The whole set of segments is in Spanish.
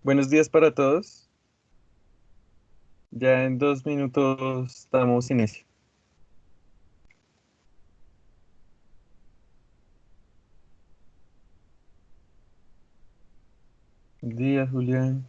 Buenos días para todos. Ya en 2 minutos damos inicio. Buen día, Julián.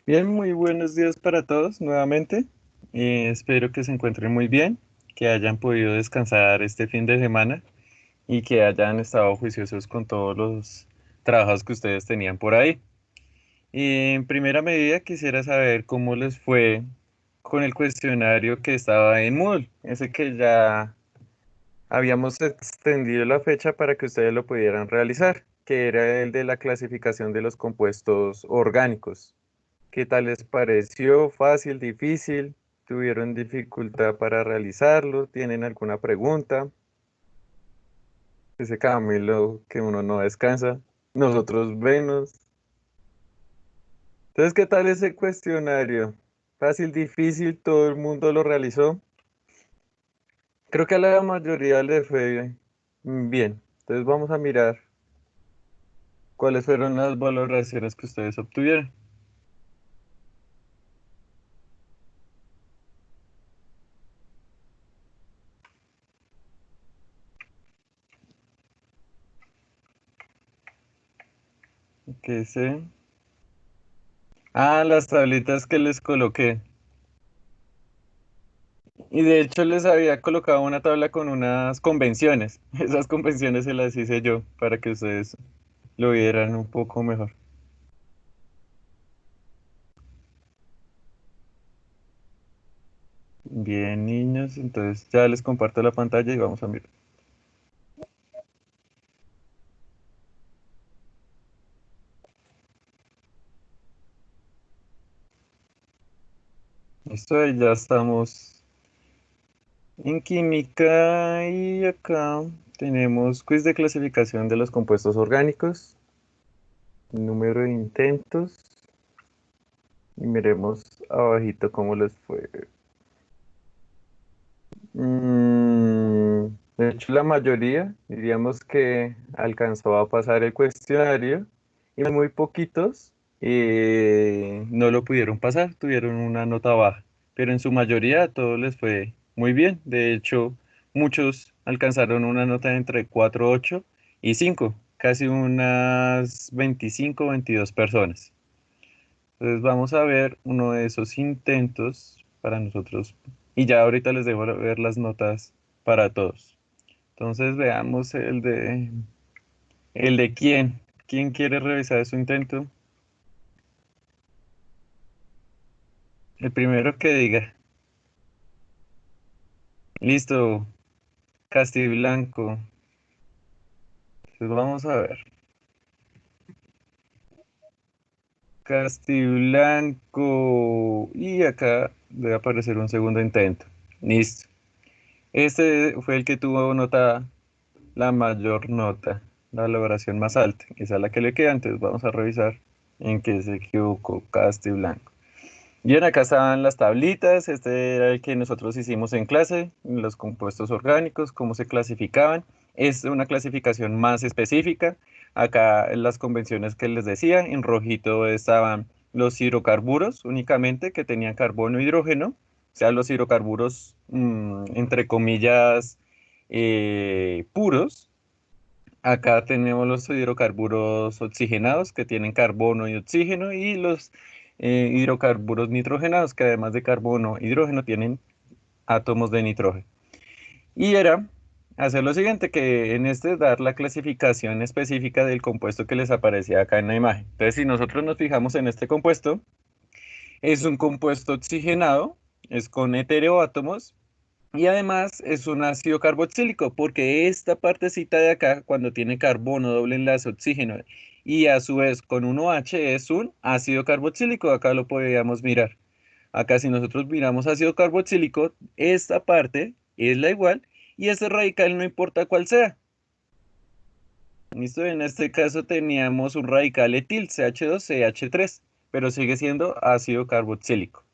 Bien, muy buenos días para todos nuevamente. Espero que se encuentren muy bien, que hayan podido descansar este fin de semana y que hayan estado juiciosos con todos los trabajos que ustedes tenían por ahí. Y en primera medida quisiera saber cómo les fue con el cuestionario que estaba en Moodle, ese que ya habíamos extendido la fecha para que ustedes lo pudieran realizar, que era el de la clasificación de los compuestos orgánicos. ¿Qué tal les pareció? ¿Fácil, difícil? ¿Tuvieron dificultad para realizarlo? ¿Tienen alguna pregunta? Ese Camilo que uno no descansa, nosotros menos. Entonces, ¿qué tal ese cuestionario? ¿Fácil, difícil? ¿Todo el mundo lo realizó? Creo que a la mayoría le fue bien. Entonces vamos a mirar cuáles fueron las valoraciones que ustedes obtuvieron. ¿Qué sé? Ah, las tablitas que les coloqué. Y de hecho les había colocado una tabla con unas convenciones. Esas convenciones se las hice yo para que ustedes lo vieran un poco mejor. Bien, niños, entonces ya les comparto la pantalla y vamos a mirar. Listo, ahí ya estamos en química y acá tenemos quiz de clasificación de los compuestos orgánicos, número de intentos y miremos abajito cómo les fue. De hecho, la mayoría diríamos que alcanzó a pasar el cuestionario y muy poquitos no lo pudieron pasar, tuvieron una nota baja, pero en su mayoría a todos les fue muy bien. De hecho, muchos alcanzaron una nota entre 4,8 y 5, casi unas 25 o 22 personas. Entonces vamos a ver uno de esos intentos para nosotros y ya ahorita les debo ver las notas para todos. Entonces veamos el de quién. ¿Quién quiere revisar su intento? El primero que diga. Listo, Castiblanco. Entonces vamos a ver. Castiblanco. Y acá debe aparecer un segundo intento. Listo. Este fue el que tuvo nota, la mayor nota, la valoración más alta. Esa es la que le queda, entonces vamos a revisar en qué se equivocó Castiblanco. Bien, acá estaban las tablitas, este era el que nosotros hicimos en clase, los compuestos orgánicos, cómo se clasificaban. Es una clasificación más específica. Acá en las convenciones que les decía, en rojito estaban los hidrocarburos únicamente, que tenían carbono e hidrógeno, o sea, los hidrocarburos, entre comillas, puros. Acá tenemos los hidrocarburos oxigenados que tienen carbono y oxígeno y los hidrocarburos nitrogenados que además de carbono e hidrógeno tienen átomos de nitrógeno. Y era hacer lo siguiente, que en este dar la clasificación específica del compuesto que les aparecía acá en la imagen. Entonces, si nosotros nos fijamos en este compuesto, es un compuesto oxigenado, es con heteroátomos y además es un ácido carboxílico, porque esta partecita de acá, cuando tiene carbono, doble enlace, oxígeno, y a su vez con un OH es un ácido carboxílico, acá lo podríamos mirar. Acá si nosotros miramos ácido carboxílico, esta parte es la igual, y este radical no importa cuál sea. ¿Listo? En este caso teníamos un radical etil, CH2CH3, pero sigue siendo ácido carboxílico.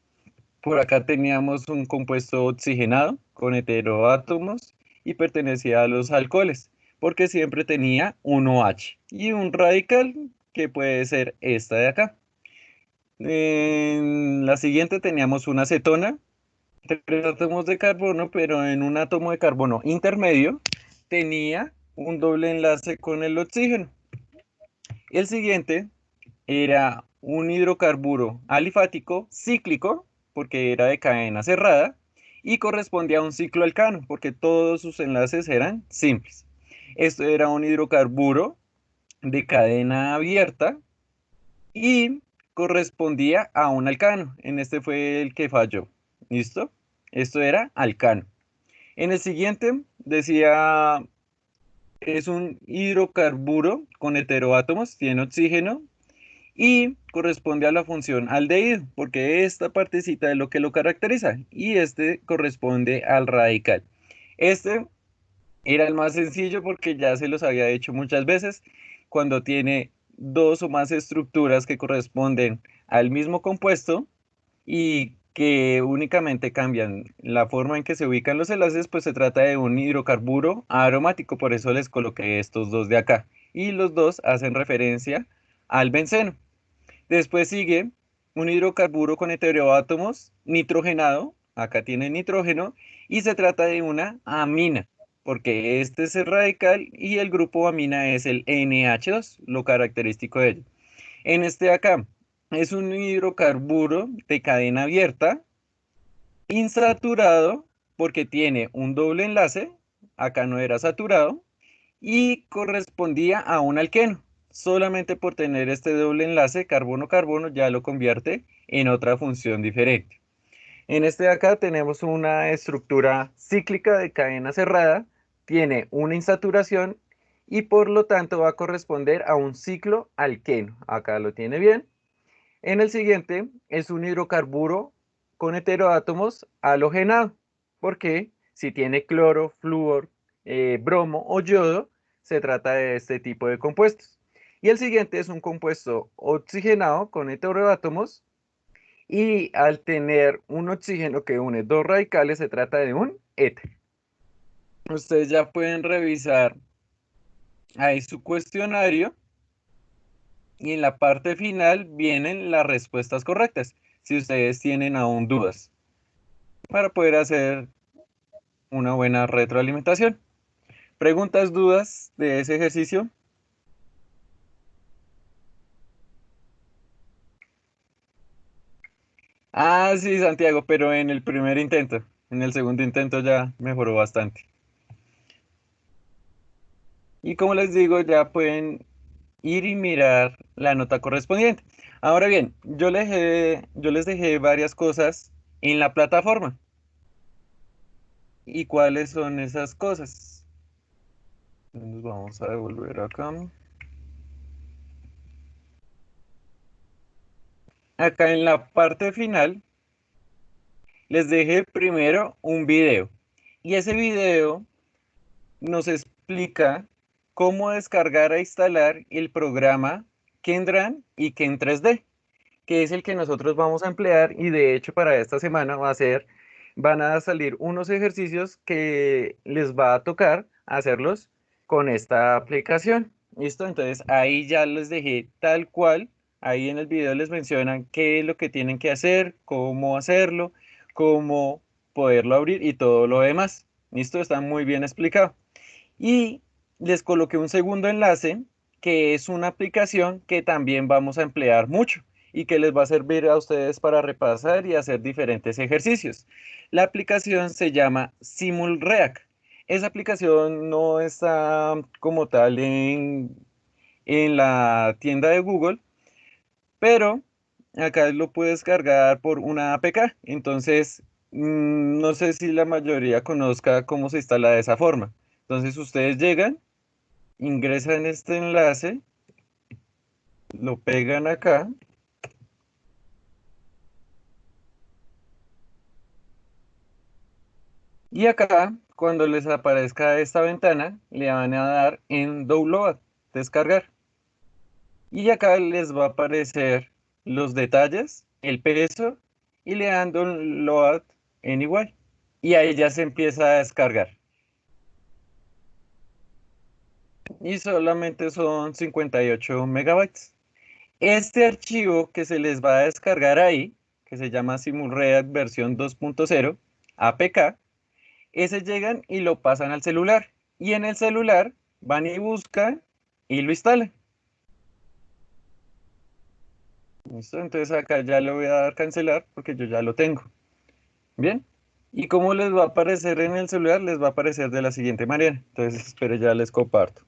Por acá teníamos un compuesto oxigenado con heteroátomos y pertenecía a los alcoholes, porque siempre tenía un OH y un radical que puede ser esta de acá. En la siguiente teníamos una acetona, tres átomos de carbono, pero en un átomo de carbono intermedio tenía un doble enlace con el oxígeno. El siguiente era un hidrocarburo alifático cíclico, porque era de cadena cerrada, y correspondía a un ciclo alcano, porque todos sus enlaces eran simples. Esto era un hidrocarburo de cadena abierta y correspondía a un alcano. En este fue el que falló. ¿Listo? Esto era alcano. En el siguiente decía, es un hidrocarburo con heteroátomos, tiene oxígeno, y corresponde a la función aldehído, porque esta partecita es lo que lo caracteriza y este corresponde al radical. Este era el más sencillo porque ya se los había hecho muchas veces cuando tiene dos o más estructuras que corresponden al mismo compuesto y que únicamente cambian la forma en que se ubican los enlaces, pues se trata de un hidrocarburo aromático, por eso les coloqué estos dos de acá. Y los dos hacen referencia al benceno. Después sigue un hidrocarburo con heteroátomos nitrogenado, acá tiene nitrógeno, y se trata de una amina, porque este es el radical y el grupo amina es el NH2, lo característico de ello. En este de acá es un hidrocarburo de cadena abierta, insaturado, porque tiene un doble enlace, acá no era saturado, y correspondía a un alqueno. Solamente por tener este doble enlace carbono-carbono ya lo convierte en otra función diferente. En este de acá tenemos una estructura cíclica de cadena cerrada, tiene una insaturación y por lo tanto va a corresponder a un ciclo alqueno. Acá lo tiene bien. En el siguiente es un hidrocarburo con heteroátomos halogenado, porque si tiene cloro, flúor, bromo o yodo, se trata de este tipo de compuestos. Y el siguiente es un compuesto oxigenado con heteroátomos y al tener un oxígeno que une dos radicales, se trata de un éter. Ustedes ya pueden revisar ahí su cuestionario y en la parte final vienen las respuestas correctas, si ustedes tienen aún dudas, para poder hacer una buena retroalimentación. ¿Preguntas, dudas de ese ejercicio? Ah, sí, Santiago, pero en el primer intento. En el segundo intento ya mejoró bastante. Y como les digo, ya pueden ir y mirar la nota correspondiente. Ahora bien, yo les dejé varias cosas en la plataforma. ¿Y cuáles son esas cosas? Nos vamos a devolver acá. Acá en la parte final les dejé primero un video. Y ese video nos explica cómo descargar e instalar el programa Kendran y Ken 3D, que es el que nosotros vamos a emplear y de hecho para esta semana van a salir unos ejercicios que les va a tocar hacerlos con esta aplicación. ¿Listo? Entonces ahí ya les dejé tal cual, ahí en el video les mencionan qué es lo que tienen que hacer, cómo hacerlo, cómo poderlo abrir y todo lo demás. ¿Listo? Está muy bien explicado. Y les coloqué un segundo enlace que es una aplicación que también vamos a emplear mucho y que les va a servir a ustedes para repasar y hacer diferentes ejercicios. La aplicación se llama SimulReact. Esa aplicación no está como tal en la tienda de Google, pero acá lo puedes cargar por una APK. Entonces, no sé si la mayoría conozca cómo se instala de esa forma. Entonces, ustedes llegan, ingresan este enlace, lo pegan acá y acá, cuando les aparezca esta ventana, le van a dar en Download, descargar. Y acá les va a aparecer los detalles, el peso y le dan Download en igual. Y ahí ya se empieza a descargar. Y solamente son 58 megabytes. Este archivo que se les va a descargar ahí, que se llama Simulreact versión 2.0 APK, ese llegan y lo pasan al celular. Y en el celular van y buscan y lo instalan. ¿Listo? Entonces acá ya le voy a dar cancelar porque yo ya lo tengo. Bien. ¿Y cómo les va a aparecer en el celular? Les va a aparecer de la siguiente manera. Entonces, espero ya les comparto.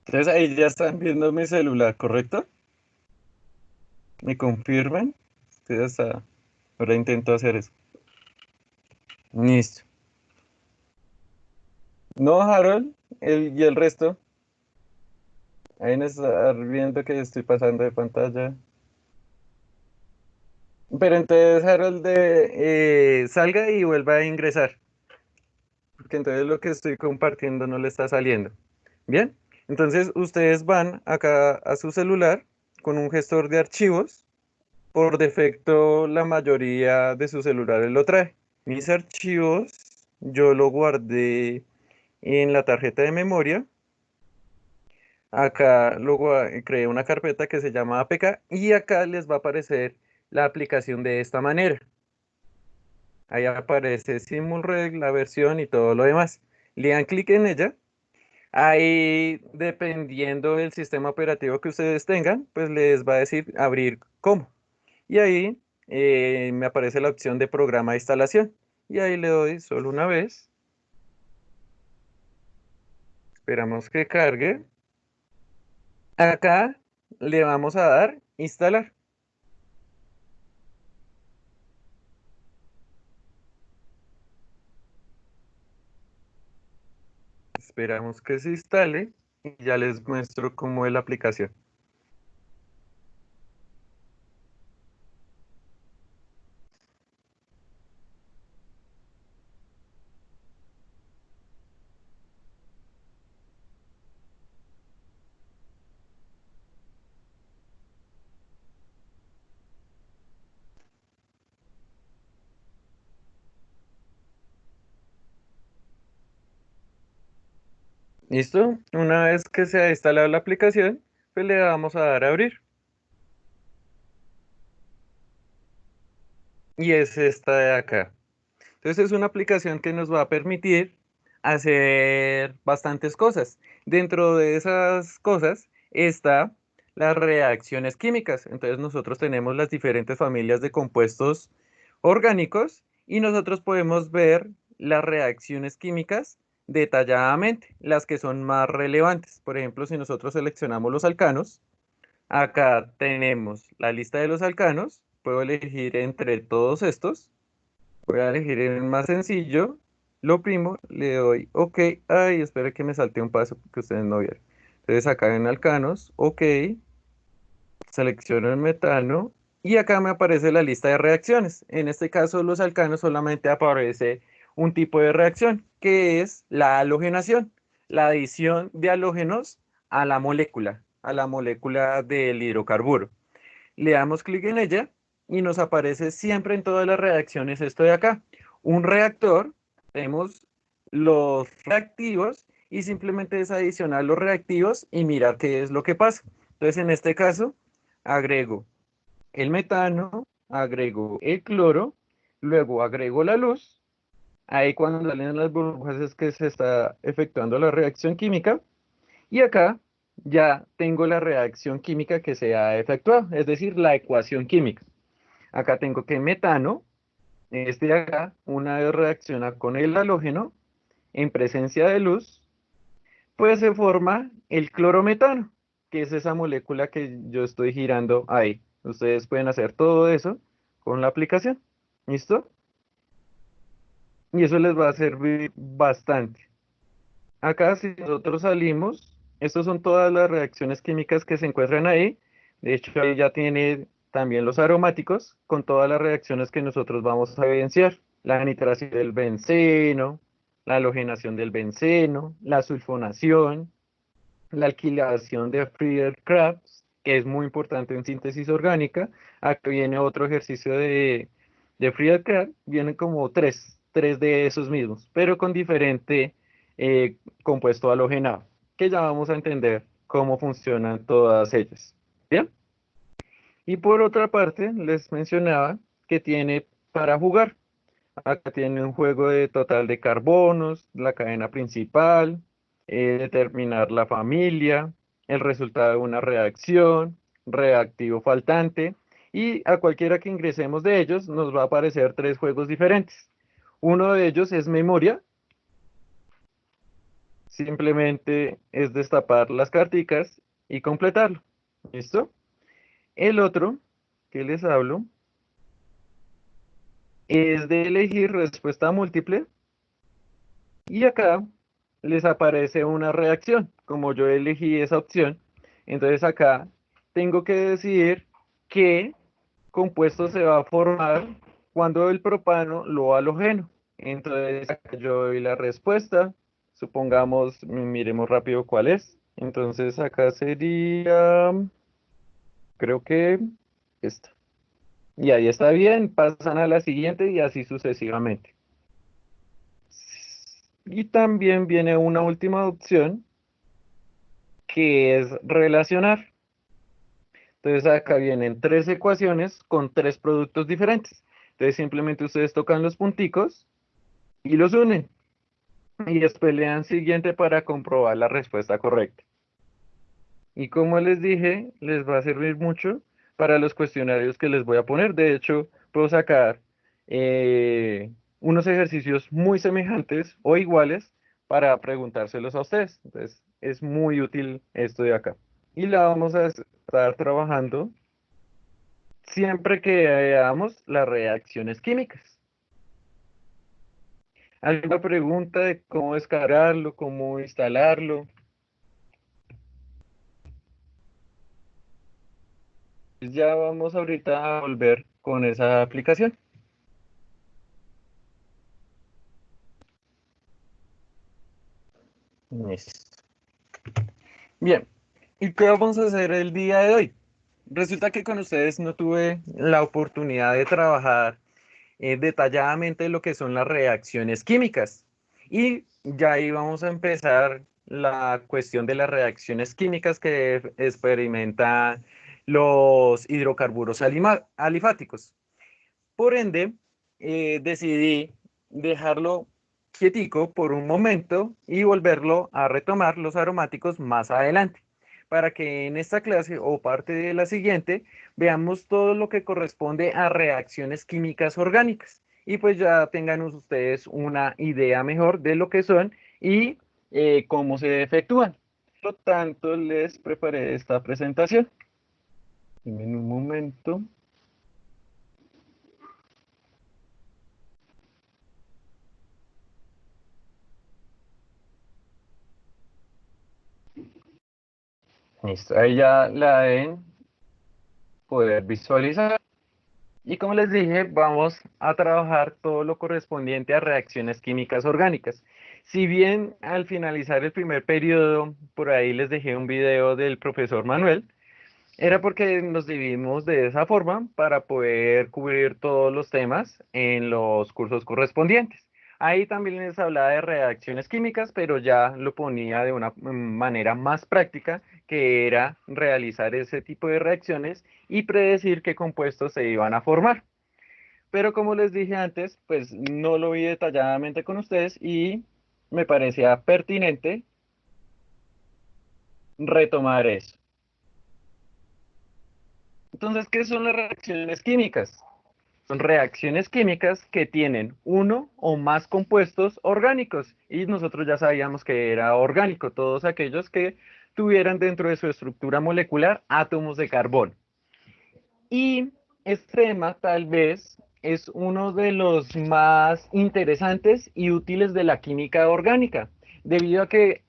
Entonces ahí ya están viendo mi celular, ¿correcto? ¿Me confirman? Ustedes ahora intento hacer eso. Listo. No, Harold, y el resto. Ahí nos está viendo que estoy pasando de pantalla. Pero entonces Harold salga y vuelva a ingresar. Porque entonces lo que estoy compartiendo no le está saliendo. Bien, entonces ustedes van acá a su celular con un gestor de archivos. Por defecto, la mayoría de sus celulares lo trae. Mis archivos, yo lo guardé en la tarjeta de memoria. Acá luego creé una carpeta que se llama APK y acá les va a aparecer la aplicación de esta manera. Ahí aparece Simulreg, la versión y todo lo demás. Le dan clic en ella. Ahí, dependiendo del sistema operativo que ustedes tengan, pues les va a decir abrir cómo. Y ahí me aparece la opción de programa de instalación. Y ahí le doy solo una vez. Esperamos que cargue. Acá le vamos a dar instalar. Esperamos que se instale y ya les muestro cómo es la aplicación. ¿Listo? Una vez que se ha instalado la aplicación, pues le vamos a dar a abrir. Y es esta de acá. Entonces es una aplicación que nos va a permitir hacer bastantes cosas. Dentro de esas cosas está las reacciones químicas. Entonces nosotros tenemos las diferentes familias de compuestos orgánicos y nosotros podemos ver las reacciones químicas detalladamente, las que son más relevantes. Por ejemplo, si nosotros seleccionamos los alcanos, acá tenemos la lista de los alcanos. Puedo elegir entre todos estos. Voy a elegir el más sencillo, lo primo, le doy OK. Ay, espera que me salte un paso que ustedes no vieron. Entonces acá en alcanos, OK, selecciono el metano y acá me aparece la lista de reacciones. En este caso, los alcanos solamente aparece un tipo de reacción, que es la halogenación, la adición de halógenos a la molécula del hidrocarburo. Le damos clic en ella y nos aparece siempre en todas las reacciones esto de acá. Un reactor, tenemos los reactivos y simplemente es adicionar los reactivos y mirar qué es lo que pasa. Entonces, en este caso, agrego el metano, agrego el cloro, luego agrego la luz. Ahí cuando salen las burbujas es que se está efectuando la reacción química. Y acá ya tengo la reacción química que se ha efectuado, es decir, la ecuación química. Acá tengo que metano, este de acá, una vez reacciona con el halógeno en presencia de luz, pues se forma el clorometano, que es esa molécula que yo estoy girando ahí. Ustedes pueden hacer todo eso con la aplicación. ¿Listo? Y eso les va a servir bastante. Acá si nosotros salimos, estas son todas las reacciones químicas que se encuentran ahí. De hecho, ahí ya tiene también los aromáticos con todas las reacciones que nosotros vamos a evidenciar. La nitración del benceno, la halogenación del benceno, la sulfonación, la alquilación de Friedel-Crafts, que es muy importante en síntesis orgánica. Aquí viene otro ejercicio de Friedel-Crafts, vienen como tres de esos mismos, pero con diferente compuesto halogenado, que ya vamos a entender cómo funcionan todas ellas. Bien, y por otra parte, les mencionaba que tiene para jugar. Acá tiene un juego de total de carbonos, la cadena principal, determinar la familia, el resultado de una reacción, reactivo faltante, y a cualquiera que ingresemos de ellos nos va a aparecer tres juegos diferentes. Uno de ellos es memoria, simplemente es destapar las carticas y completarlo. ¿Listo? El otro que les hablo es de elegir respuesta múltiple. Y acá les aparece una reacción. Como yo elegí esa opción, entonces acá tengo que decidir qué compuesto se va a formar cuando el propano lo halogeno. Entonces acá yo doy la respuesta, Supongamos, miremos rápido cuál es. Entonces acá sería, creo que esta. Y ahí está bien, pasan a la siguiente y así sucesivamente. Y también viene una última opción que es relacionar. Entonces acá vienen tres ecuaciones con tres productos diferentes. Entonces simplemente ustedes tocan los punticos y los unen. Y después le dan siguiente para comprobar la respuesta correcta. Y como les dije, les va a servir mucho para los cuestionarios que les voy a poner. De hecho, puedo sacar unos ejercicios muy semejantes o iguales para preguntárselos a ustedes. Entonces, es muy útil esto de acá. Y la vamos a estar trabajando siempre que veamos las reacciones químicas. ¿Alguna pregunta de cómo descargarlo, cómo instalarlo? Ya vamos ahorita a volver con esa aplicación. Listo. Bien, ¿y qué vamos a hacer el día de hoy? Resulta que con ustedes no tuve la oportunidad de trabajar detalladamente lo que son las reacciones químicas. Y ya ahí vamos a empezar la cuestión de las reacciones químicas que experimentan los hidrocarburos alifáticos. Por ende, decidí dejarlo quietico por un momento y volverlo a retomar los aromáticos más adelante, para que en esta clase o parte de la siguiente veamos todo lo que corresponde a reacciones químicas orgánicas y pues ya tengan ustedes una idea mejor de lo que son y cómo se efectúan. Por lo tanto, les preparé esta presentación. En un momento. Listo, ahí ya la deben poder visualizar. Y como les dije, vamos a trabajar todo lo correspondiente a reacciones químicas orgánicas. Si bien al finalizar el primer periodo, por ahí les dejé un video del profesor Manuel, era porque nos dividimos de esa forma para poder cubrir todos los temas en los cursos correspondientes. Ahí también les hablaba de reacciones químicas, pero ya lo ponía de una manera más práctica, que era realizar ese tipo de reacciones y predecir qué compuestos se iban a formar. Pero como les dije antes, pues no lo vi detalladamente con ustedes y me parecía pertinente retomar eso. Entonces, ¿qué son las reacciones químicas? Son reacciones químicas que tienen uno o más compuestos orgánicos y nosotros ya sabíamos que era orgánico, todos aquellos que tuvieran dentro de su estructura molecular átomos de carbono. Y este tema tal vez es uno de los más interesantes y útiles de la química orgánica, debido a que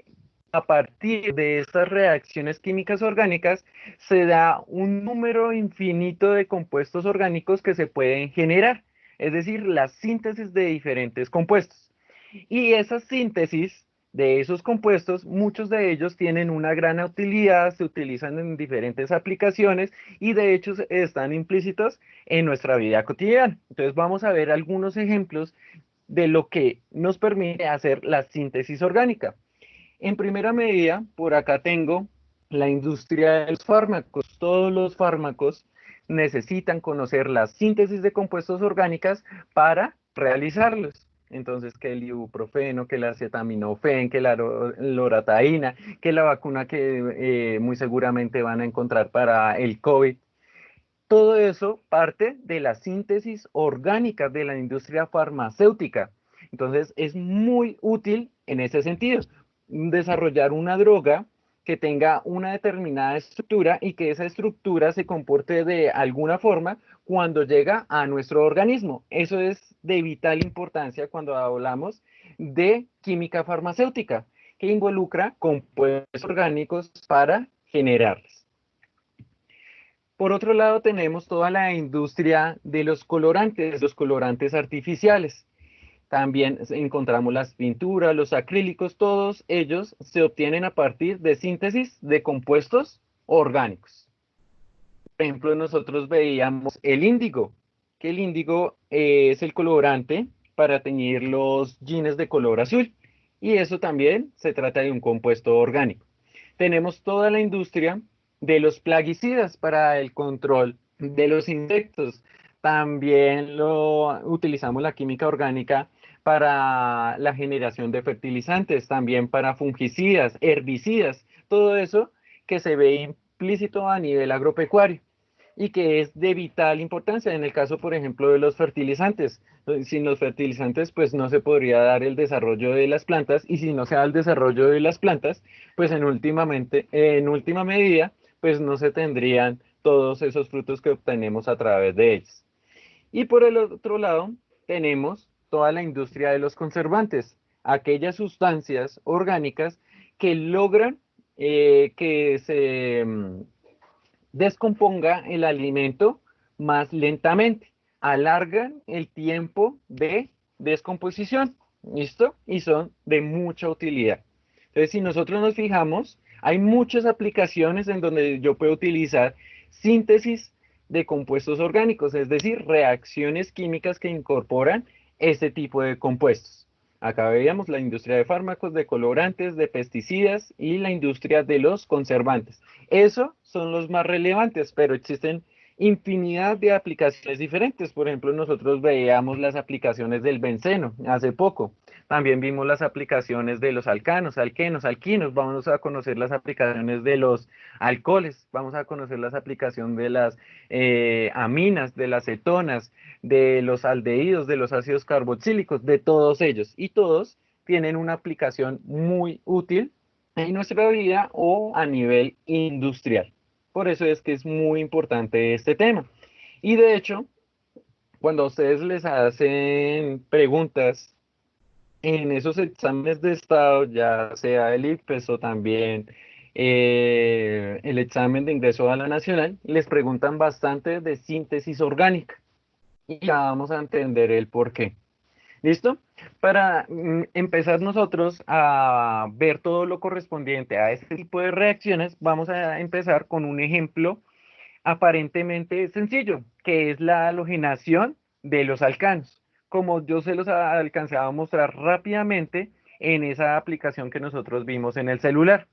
a partir de estas reacciones químicas orgánicas se da un número infinito de compuestos orgánicos que se pueden generar, es decir, la síntesis de diferentes compuestos. Y esa síntesis de esos compuestos, muchos de ellos tienen una gran utilidad, se utilizan en diferentes aplicaciones y de hecho están implícitos en nuestra vida cotidiana. Entonces vamos a ver algunos ejemplos de lo que nos permite hacer la síntesis orgánica. En primera medida, por acá tengo la industria de los fármacos. Todos los fármacos necesitan conocer la síntesis de compuestos orgánicas para realizarlos. Entonces, que el ibuprofeno, que el acetaminofén, que la loratadina, que la vacuna que muy seguramente van a encontrar para el COVID. Todo eso parte de la síntesis orgánica de la industria farmacéutica. Entonces, es muy útil en ese sentido desarrollar una droga que tenga una determinada estructura y que esa estructura se comporte de alguna forma cuando llega a nuestro organismo. Eso es de vital importancia cuando hablamos de química farmacéutica, que involucra compuestos orgánicos para generarlos. Por otro lado, tenemos toda la industria de los colorantes artificiales. También encontramos las pinturas, los acrílicos, todos ellos se obtienen a partir de síntesis de compuestos orgánicos. Por ejemplo, nosotros veíamos el índigo, que el índigo es el colorante para teñir los jeans de color azul. Y eso también se trata de un compuesto orgánico. Tenemos toda la industria de los plaguicidas para el control de los insectos. También utilizamos la química orgánica para la generación de fertilizantes, también para fungicidas, herbicidas, todo eso que se ve implícito a nivel agropecuario y que es de vital importancia en el caso, por ejemplo, de los fertilizantes. Sin los fertilizantes, pues no se podría dar el desarrollo de las plantas, y si no se da el desarrollo de las plantas, pues en última medida, pues no se tendrían todos esos frutos que obtenemos a través de ellos. Y por el otro lado, tenemos toda la industria de los conservantes, aquellas sustancias orgánicas que logran que se descomponga el alimento más lentamente, alargan el tiempo de descomposición, ¿listo? Y son de mucha utilidad. Entonces, si nosotros nos fijamos, hay muchas aplicaciones en donde yo puedo utilizar síntesis de compuestos orgánicos, es decir, reacciones químicas que incorporan este tipo de compuestos. Acá veíamos la industria de fármacos, de colorantes, de pesticidas y la industria de los conservantes. Esos son los más relevantes, pero existen infinidad de aplicaciones diferentes. Por ejemplo, nosotros veíamos las aplicaciones del benceno hace poco. También vimos las aplicaciones de los alcanos, alquenos, alquinos. Vamos a conocer las aplicaciones de los alcoholes. Vamos a conocer las aplicaciones de las aminas, de las cetonas, de los aldehídos, de los ácidos carboxílicos, de todos ellos. Y todos tienen una aplicación muy útil en nuestra vida o a nivel industrial. Por eso es que es muy importante este tema. Y de hecho, cuando a ustedes les hacen preguntas en esos exámenes de estado, ya sea el ICFES o también el examen de ingreso a la nacional, les preguntan bastante de síntesis orgánica. Y ya vamos a entender el por qué. ¿Listo? Para empezar nosotros a ver todo lo correspondiente a este tipo de reacciones, vamos a empezar con un ejemplo aparentemente sencillo, que es la halogenación de los alcanos, como yo se los alcancé a mostrar rápidamente en esa aplicación que nosotros vimos en el celular.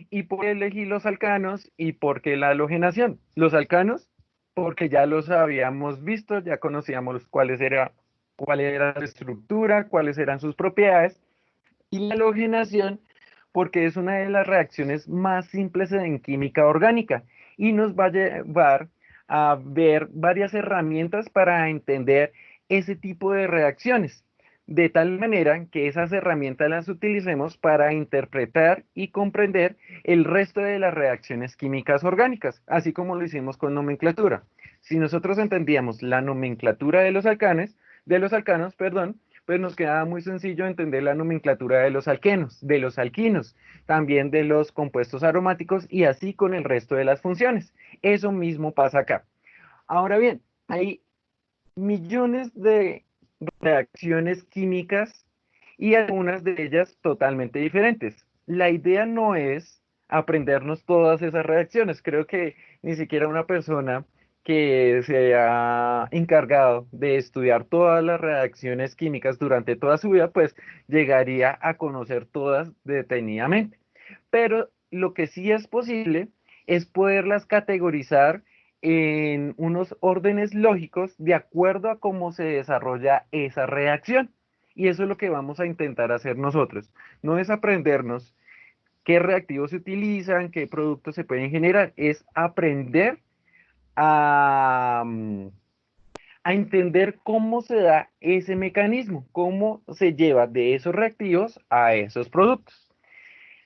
¿Y por qué elegí los alcanos y por qué la halogenación? Los alcanos, porque ya los habíamos visto, ya conocíamos cuál era su estructura, cuáles eran sus propiedades, y la halogenación, porque es una de las reacciones más simples en química orgánica y nos va a llevar a ver varias herramientas para entender ese tipo de reacciones, de tal manera que esas herramientas las utilicemos para interpretar y comprender el resto de las reacciones químicas orgánicas, así como lo hicimos con nomenclatura. Si nosotros entendíamos la nomenclatura de los alcanos, perdón, pues nos queda muy sencillo entender la nomenclatura de los alquenos, de los alquinos, también de los compuestos aromáticos y así con el resto de las funciones. Eso mismo pasa acá. Ahora bien, hay millones de reacciones químicas y algunas de ellas totalmente diferentes. La idea no es aprendernos todas esas reacciones. Creo que ni siquiera una persona que se ha encargado de estudiar todas las reacciones químicas durante toda su vida, pues llegaría a conocer todas detenidamente. Pero lo que sí es posible es poderlas categorizar en unos órdenes lógicos de acuerdo a cómo se desarrolla esa reacción. Y eso es lo que vamos a intentar hacer nosotros. No es aprendernos qué reactivos se utilizan, qué productos se pueden generar, es aprender a, a entender cómo se da ese mecanismo, cómo se lleva de esos reactivos a esos productos.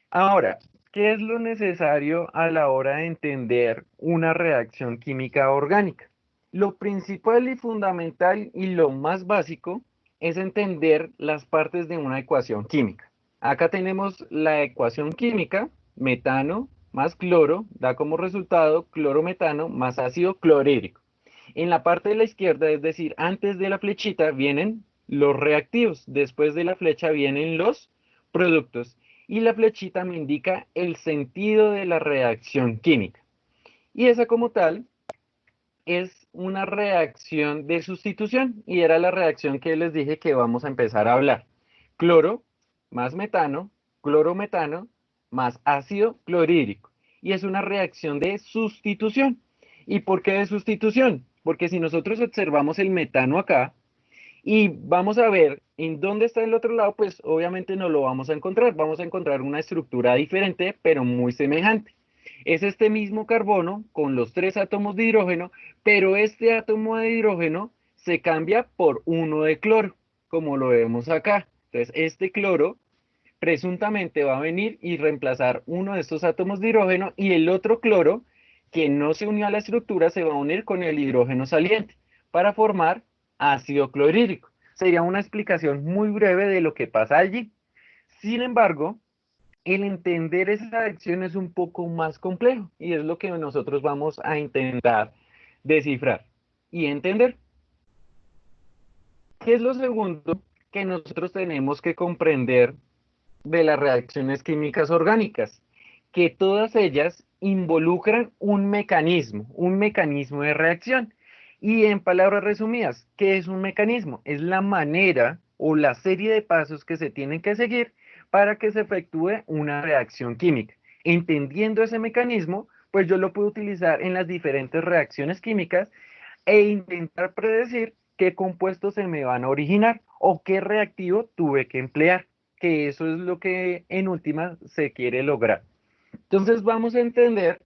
Ahora, ¿qué es lo necesario a la hora de entender una reacción química orgánica? Lo principal y fundamental y lo más básico es entender las partes de una ecuación química. Acá tenemos la ecuación química, metano más cloro, da como resultado clorometano más ácido clorhídrico. En la parte de la izquierda, es decir, antes de la flechita, vienen los reactivos. Después de la flecha vienen los productos. Y la flechita me indica el sentido de la reacción química. Y esa como tal es una reacción de sustitución. Y era la reacción que les dije que vamos a empezar a hablar. Cloro más metano, clorometano más ácido clorhídrico. Y es una reacción de sustitución. ¿Y por qué de sustitución? Porque si nosotros observamos el metano acá, y vamos a ver en dónde está el otro lado, pues obviamente no lo vamos a encontrar. Vamos a encontrar una estructura diferente, pero muy semejante. Es este mismo carbono con los 3 átomos de hidrógeno, pero este átomo de hidrógeno se cambia por uno de cloro, como lo vemos acá. Entonces, este cloro presuntamente va a venir y reemplazar uno de estos átomos de hidrógeno y el otro cloro, que no se unió a la estructura, se va a unir con el hidrógeno saliente para formar ácido clorhídrico. Sería una explicación muy breve de lo que pasa allí. Sin embargo, el entender esa reacción es un poco más complejo y es lo que nosotros vamos a intentar descifrar y entender. ¿Qué es lo segundo que nosotros tenemos que comprender de las reacciones químicas orgánicas? Que todas ellas involucran un mecanismo de reacción. Y en palabras resumidas, ¿qué es un mecanismo? Es la manera o la serie de pasos que se tienen que seguir para que se efectúe una reacción química. Entendiendo ese mecanismo, pues yo lo puedo utilizar en las diferentes reacciones químicas e intentar predecir qué compuestos se me van a originar o qué reactivo tuve que emplear, que eso es lo que en última se quiere lograr. Entonces vamos a entender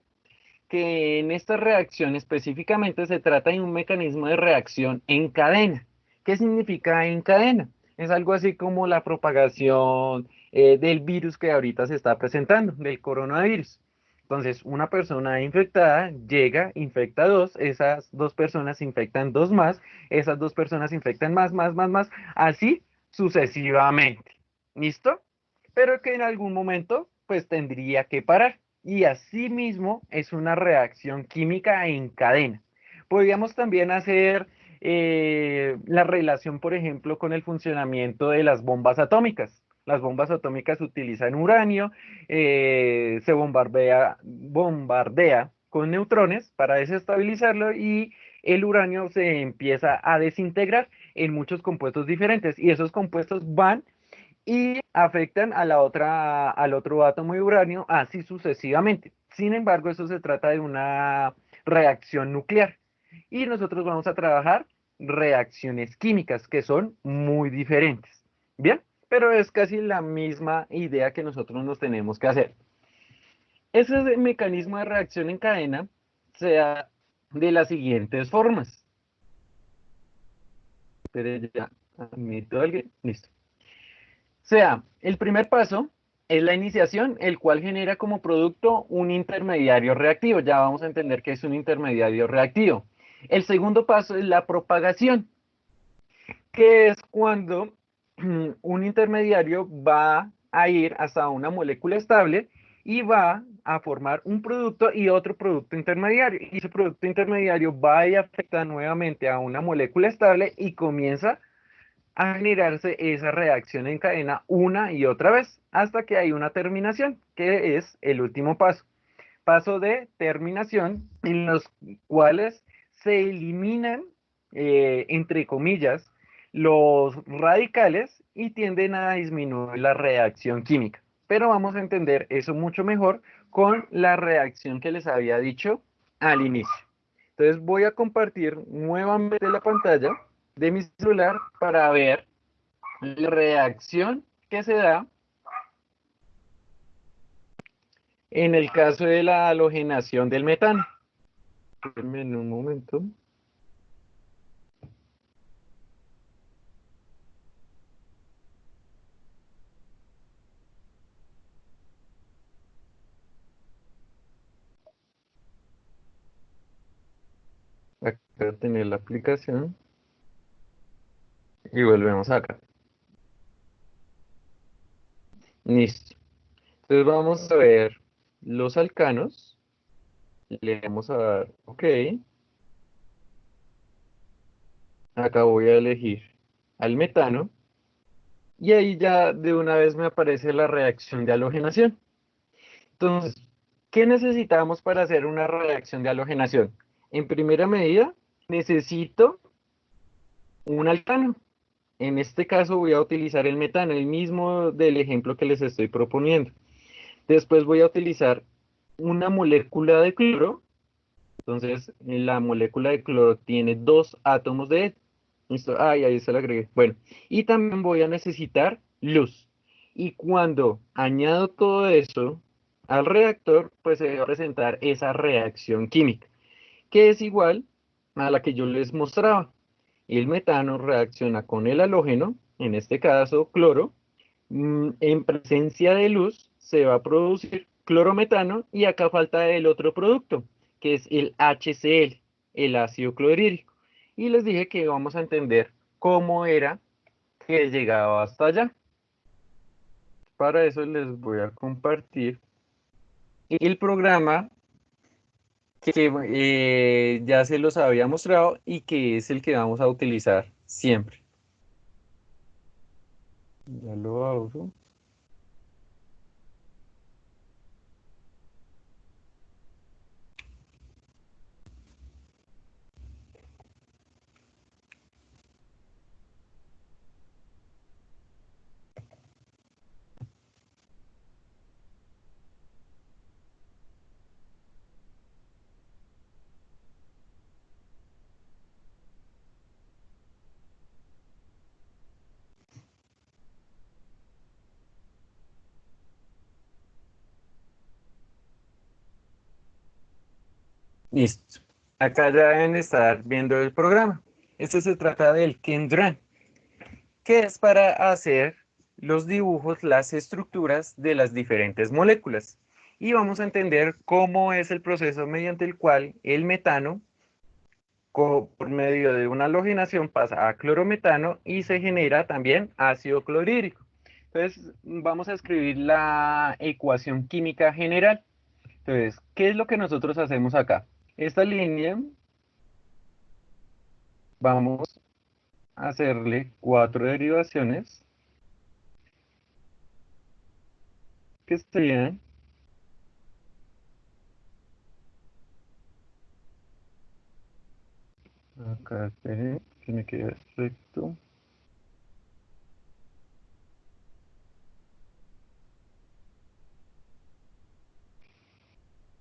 que en esta reacción específicamente se trata de un mecanismo de reacción en cadena. ¿Qué significa en cadena? Es algo así como la propagación del virus que ahorita se está presentando, del coronavirus. Entonces, una persona infectada llega, infecta dos, esas dos personas infectan dos más, esas dos personas infectan más, más, más, más, así sucesivamente. ¿Listo? Pero que en algún momento, pues tendría que parar. Y asimismo es una reacción química en cadena. Podríamos también hacer la relación, por ejemplo, con el funcionamiento de las bombas atómicas. Las bombas atómicas utilizan uranio, se bombardea con neutrones para desestabilizarlo y el uranio se empieza a desintegrar en muchos compuestos diferentes y esos compuestos van y afectan a la otra, al otro átomo de uranio, así sucesivamente. Sin embargo, eso se trata de una reacción nuclear. Y nosotros vamos a trabajar reacciones químicas que son muy diferentes. Bien, pero es casi la misma idea que nosotros nos tenemos que hacer. Ese mecanismo de reacción en cadena se da de las siguientes formas. Espere, ya admito a alguien. Listo. Sea, el primer paso es la iniciación, el cual genera como producto un intermediario reactivo. Ya vamos a entender qué es un intermediario reactivo. El segundo paso es la propagación, que es cuando un intermediario va a ir hasta una molécula estable y va a formar un producto y otro producto intermediario. Y ese producto intermediario va a afectar nuevamente a una molécula estable y comienza a generarse esa reacción en cadena una y otra vez hasta que hay una terminación, que es el último paso. Paso de terminación en los cuales se eliminan, entre comillas, los radicales y tienden a disminuir la reacción química. Pero vamos a entender eso mucho mejor con la reacción que les había dicho al inicio. Entonces voy a compartir nuevamente la pantalla de mi celular para ver la reacción que se da en el caso de la halogenación del metano. Espérenme en un momento. Acá tener la aplicación y volvemos acá. Listo. Entonces vamos a ver los alcanos. Le vamos a dar OK. Acá voy a elegir. al metano y ahí ya de una vez me aparece la reacción de halogenación. Entonces, ¿qué necesitamos para hacer una reacción de halogenación? En primera medida, necesito un alcano. En este caso voy a utilizar el metano, el mismo del ejemplo que les estoy proponiendo. Después voy a utilizar una molécula de cloro. Entonces, la molécula de cloro tiene dos átomos de helio. Listo. Ah, y ahí se lo agregué. Bueno, y también voy a necesitar luz. Y cuando añado todo eso al reactor, pues se va a presentar esa reacción química, que es igual a la que yo les mostraba. El metano reacciona con el halógeno, en este caso cloro. En presencia de luz se va a producir clorometano y acá falta el otro producto, que es el HCl, el ácido clorhídrico. Y les dije que vamos a entender cómo era que llegaba hasta allá. Para eso les voy a compartir el programa que ya se los había mostrado y que es el que vamos a utilizar siempre. Ya lo abro. Listo. Acá ya deben estar viendo el programa. Este se trata del Kendran, que es para hacer los dibujos, las estructuras de las diferentes moléculas. Y vamos a entender cómo es el proceso mediante el cual el metano, por medio de una halogenación, pasa a clorometano y se genera también ácido clorhídrico. Entonces, vamos a escribir la ecuación química general. Entonces, ¿qué es lo que nosotros hacemos acá? Esta línea, vamos a hacerle 4 derivaciones que serían, acá espere, que me quede recto,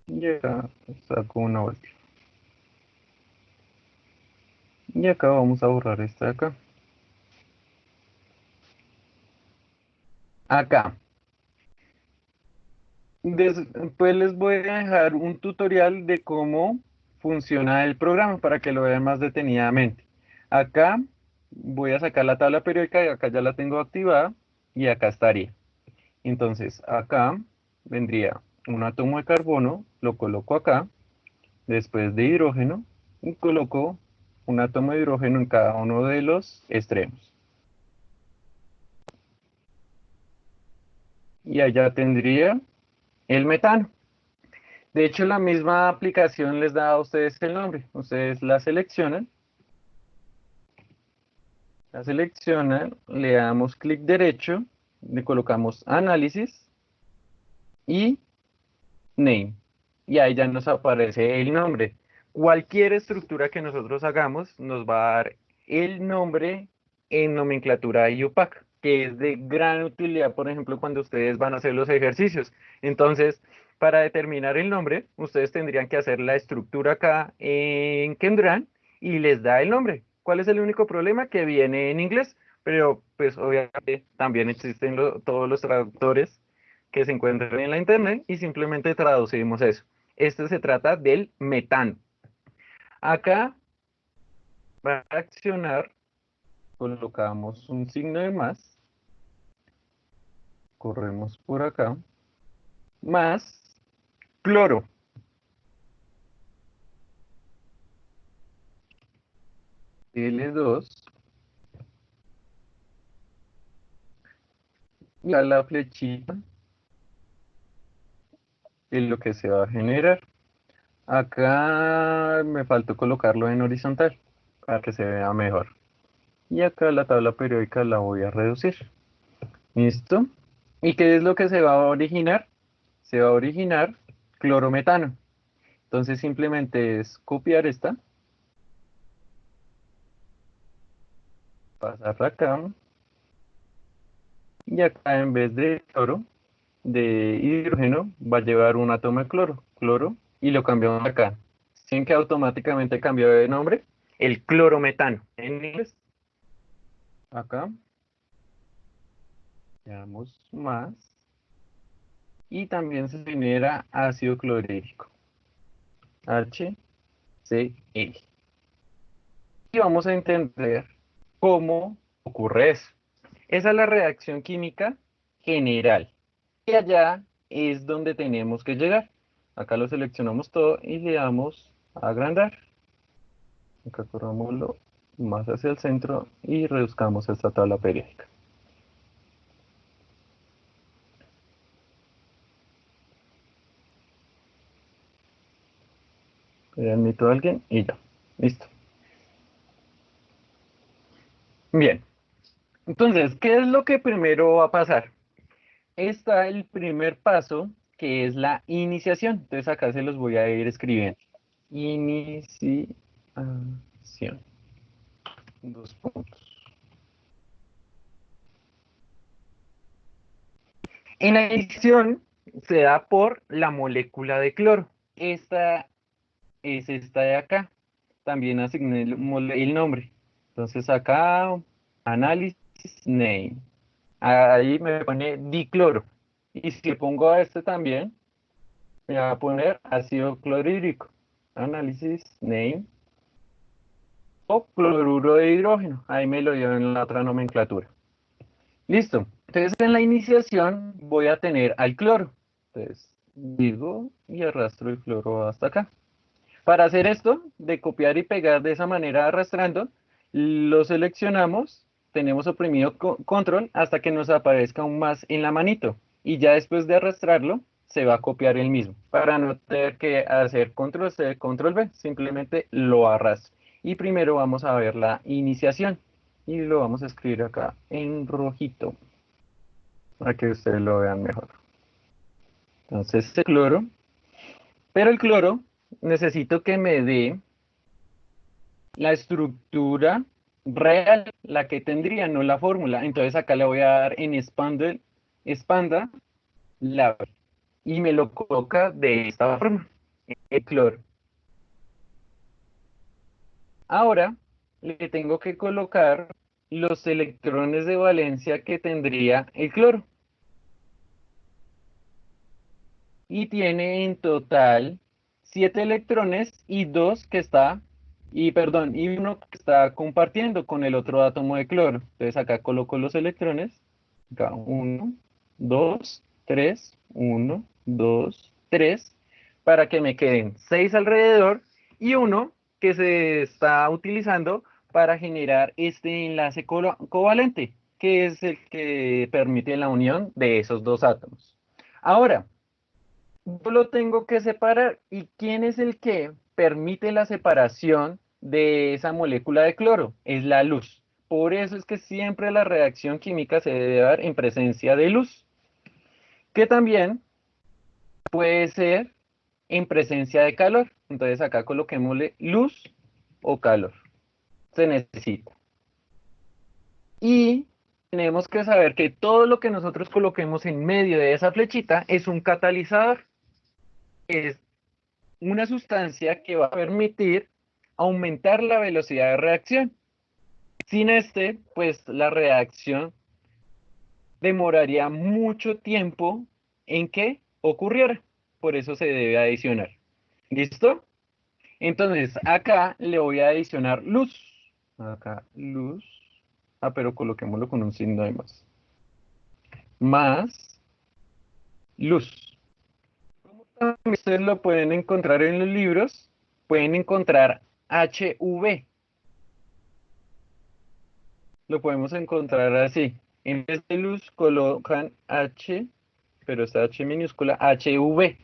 y acá saco una vuelta. Y acá vamos a borrar esta de acá. Acá. Después les voy a dejar un tutorial de cómo funciona el programa para que lo vean más detenidamente. Acá voy a sacar la tabla periódica y acá ya la tengo activada y acá estaría. Entonces acá vendría un átomo de carbono, lo coloco acá, después de hidrógeno y coloco un átomo de hidrógeno en cada uno de los extremos. Y allá tendría el metano. De hecho, la misma aplicación les da a ustedes el nombre. Ustedes la seleccionan, le damos clic derecho, le colocamos análisis y name. Y ahí ya nos aparece el nombre. Cualquier estructura que nosotros hagamos nos va a dar el nombre en nomenclatura IUPAC, que es de gran utilidad, por ejemplo, cuando ustedes van a hacer los ejercicios. Entonces, para determinar el nombre, ustedes tendrían que hacer la estructura acá en Kendran y les da el nombre. ¿Cuál es el único problema? Que viene en inglés, pero pues obviamente también existen todos los traductores que se encuentran en la internet y simplemente traducimos eso. Este se trata del metano. Acá va a accionar, colocamos un signo de más, corremos por acá, más cloro. L2 y a la flechita es lo que se va a generar. Acá me faltó colocarlo en horizontal para que se vea mejor. Y acá la tabla periódica la voy a reducir. ¿Listo? ¿Y qué es lo que se va a originar? Se va a originar clorometano. Entonces simplemente es copiar esta, pasarla acá, y acá en vez de cloro, de hidrógeno, va a llevar un átomo de cloro, y lo cambiamos acá. ¿Sin que automáticamente cambió de nombre? El clorometano. En inglés, acá, le damos más, y también se genera ácido clorhídrico, HCl. Y vamos a entender cómo ocurre eso. Esa es la reacción química general. Y allá es donde tenemos que llegar. Acá lo seleccionamos todo y le damos a agrandar. Acá corrámoslo más hacia el centro y reduzcamos esta tabla periódica. Le admito a alguien y ya. Listo. Bien. Entonces, ¿qué es lo que primero va a pasar? Está el primer paso, que es la iniciación. Entonces acá se los voy a ir escribiendo. Iniciación. Dos puntos. En la iniciación se da por la molécula de cloro. Esta es esta de acá. También asigné el nombre. Entonces acá, análisis name. Ahí me pone dicloro. Y si pongo a este también, me va a poner ácido clorhídrico. Análisis name o cloruro de hidrógeno. Ahí me lo dio en la otra nomenclatura. Listo. Entonces en la iniciación voy a tener al cloro. Entonces digo y arrastro el cloro hasta acá. Para hacer esto, de copiar y pegar de esa manera arrastrando, lo seleccionamos, tenemos oprimido control hasta que nos aparezca un más en la manito. Y ya después de arrastrarlo, se va a copiar el mismo. Para no tener que hacer control C, control V, simplemente lo arrastro. Y primero vamos a ver la iniciación. Y lo vamos a escribir acá en rojito, para que ustedes lo vean mejor. Entonces, el cloro. Pero el cloro necesito que me dé la estructura real, la que tendría, no la fórmula. Entonces acá le voy a dar en expanda lab y me lo coloca de esta forma, el cloro. Ahora le tengo que colocar los electrones de valencia que tendría el cloro. Y tiene en total 7 electrones y y uno que está compartiendo con el otro átomo de cloro. Entonces acá coloco los electrones, acá 1, 2, 3, 1, 2, 3, para que me queden 6 alrededor y uno que se está utilizando para generar este enlace covalente, que es el que permite la unión de esos dos átomos. Ahora, yo lo tengo que separar. ¿Y quién es el que permite la separación de esa molécula de cloro? Es la luz. Por eso es que siempre la reacción química se debe dar en presencia de luz, que también puede ser en presencia de calor. Entonces acá coloquémosle luz o calor. Se necesita. Y tenemos que saber que todo lo que nosotros coloquemos en medio de esa flechita es un catalizador. Es una sustancia que va a permitir aumentar la velocidad de reacción. Sin este, pues la reacción demoraría mucho tiempo en que ocurriera. Por eso se debe adicionar. ¿Listo? Entonces, acá le voy a adicionar luz. Acá, luz. Ah, pero coloquémoslo con un signo de más. Más luz. Como también ustedes lo pueden encontrar en los libros, pueden encontrar HV. Lo podemos encontrar así. En vez de luz colocan H, pero esta H minúscula, HV,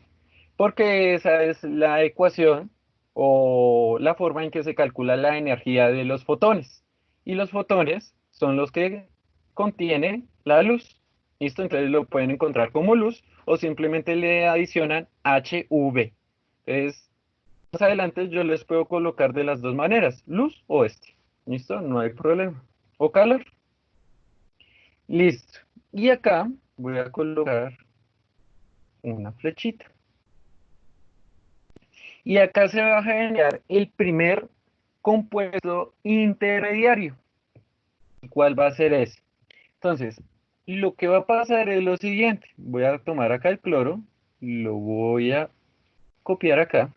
porque esa es la ecuación o la forma en que se calcula la energía de los fotones. y los fotones son los que contienen la luz. ¿Listo? Entonces lo pueden encontrar como luz o simplemente le adicionan HV. Entonces, más adelante yo les puedo colocar de las dos maneras, luz o este. ¿Listo? No hay problema. O calor. Listo. Y acá voy a colocar una flechita. Y acá se va a generar el primer compuesto intermediario. ¿Cuál va a ser ese? Entonces, lo que va a pasar es lo siguiente. Voy a tomar acá el cloro, lo voy a copiar acá.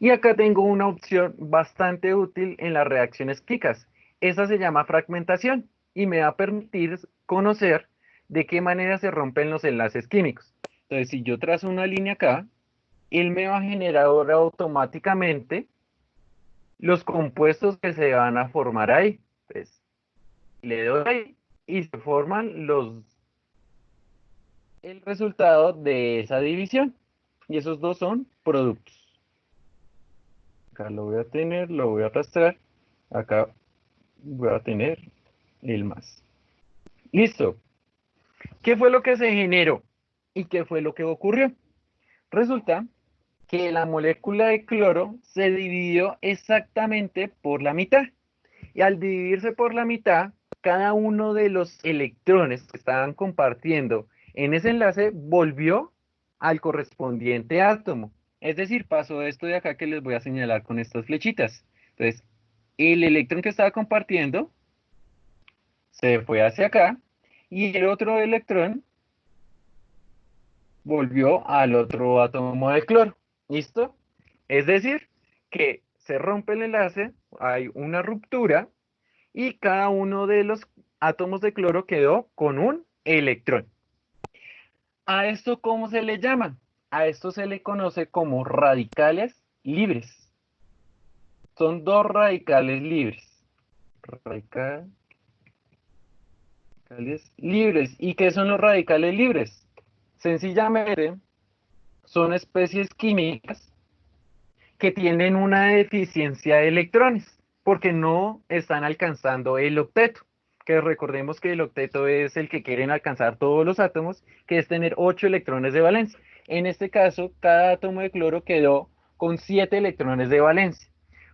Y acá tengo una opción bastante útil en las reacciones químicas. Esa se llama fragmentación y me va a permitir conocer de qué manera se rompen los enlaces químicos. Entonces, si yo trazo una línea acá, él me va a generar ahora automáticamente los compuestos que se van a formar ahí. Pues, le doy ahí y se forman el resultado de esa división. Y esos dos son productos. Acá lo voy a tener, lo voy a arrastrar. Acá voy a tener el más. Listo. ¿Qué fue lo que se generó? ¿Y qué fue lo que ocurrió? Resulta que la molécula de cloro se dividió exactamente por la mitad. Y al dividirse por la mitad, cada uno de los electrones que estaban compartiendo en ese enlace volvió al correspondiente átomo. Es decir, pasó esto de acá que les voy a señalar con estas flechitas. Entonces, el electrón que estaba compartiendo se fue hacia acá y el otro electrón volvió al otro átomo de cloro. ¿Listo? Es decir, que se rompe el enlace, hay una ruptura y cada uno de los átomos de cloro quedó con un electrón. ¿A esto cómo se le llama? A esto se le conoce como radicales libres. Son dos radicales libres. Radicales libres. ¿Y qué son los radicales libres? Sencillamente son especies químicas que tienen una deficiencia de electrones porque no están alcanzando el octeto. Que recordemos que el octeto es el que quieren alcanzar todos los átomos, que es tener 8 electrones de valencia. En este caso, cada átomo de cloro quedó con 7 electrones de valencia.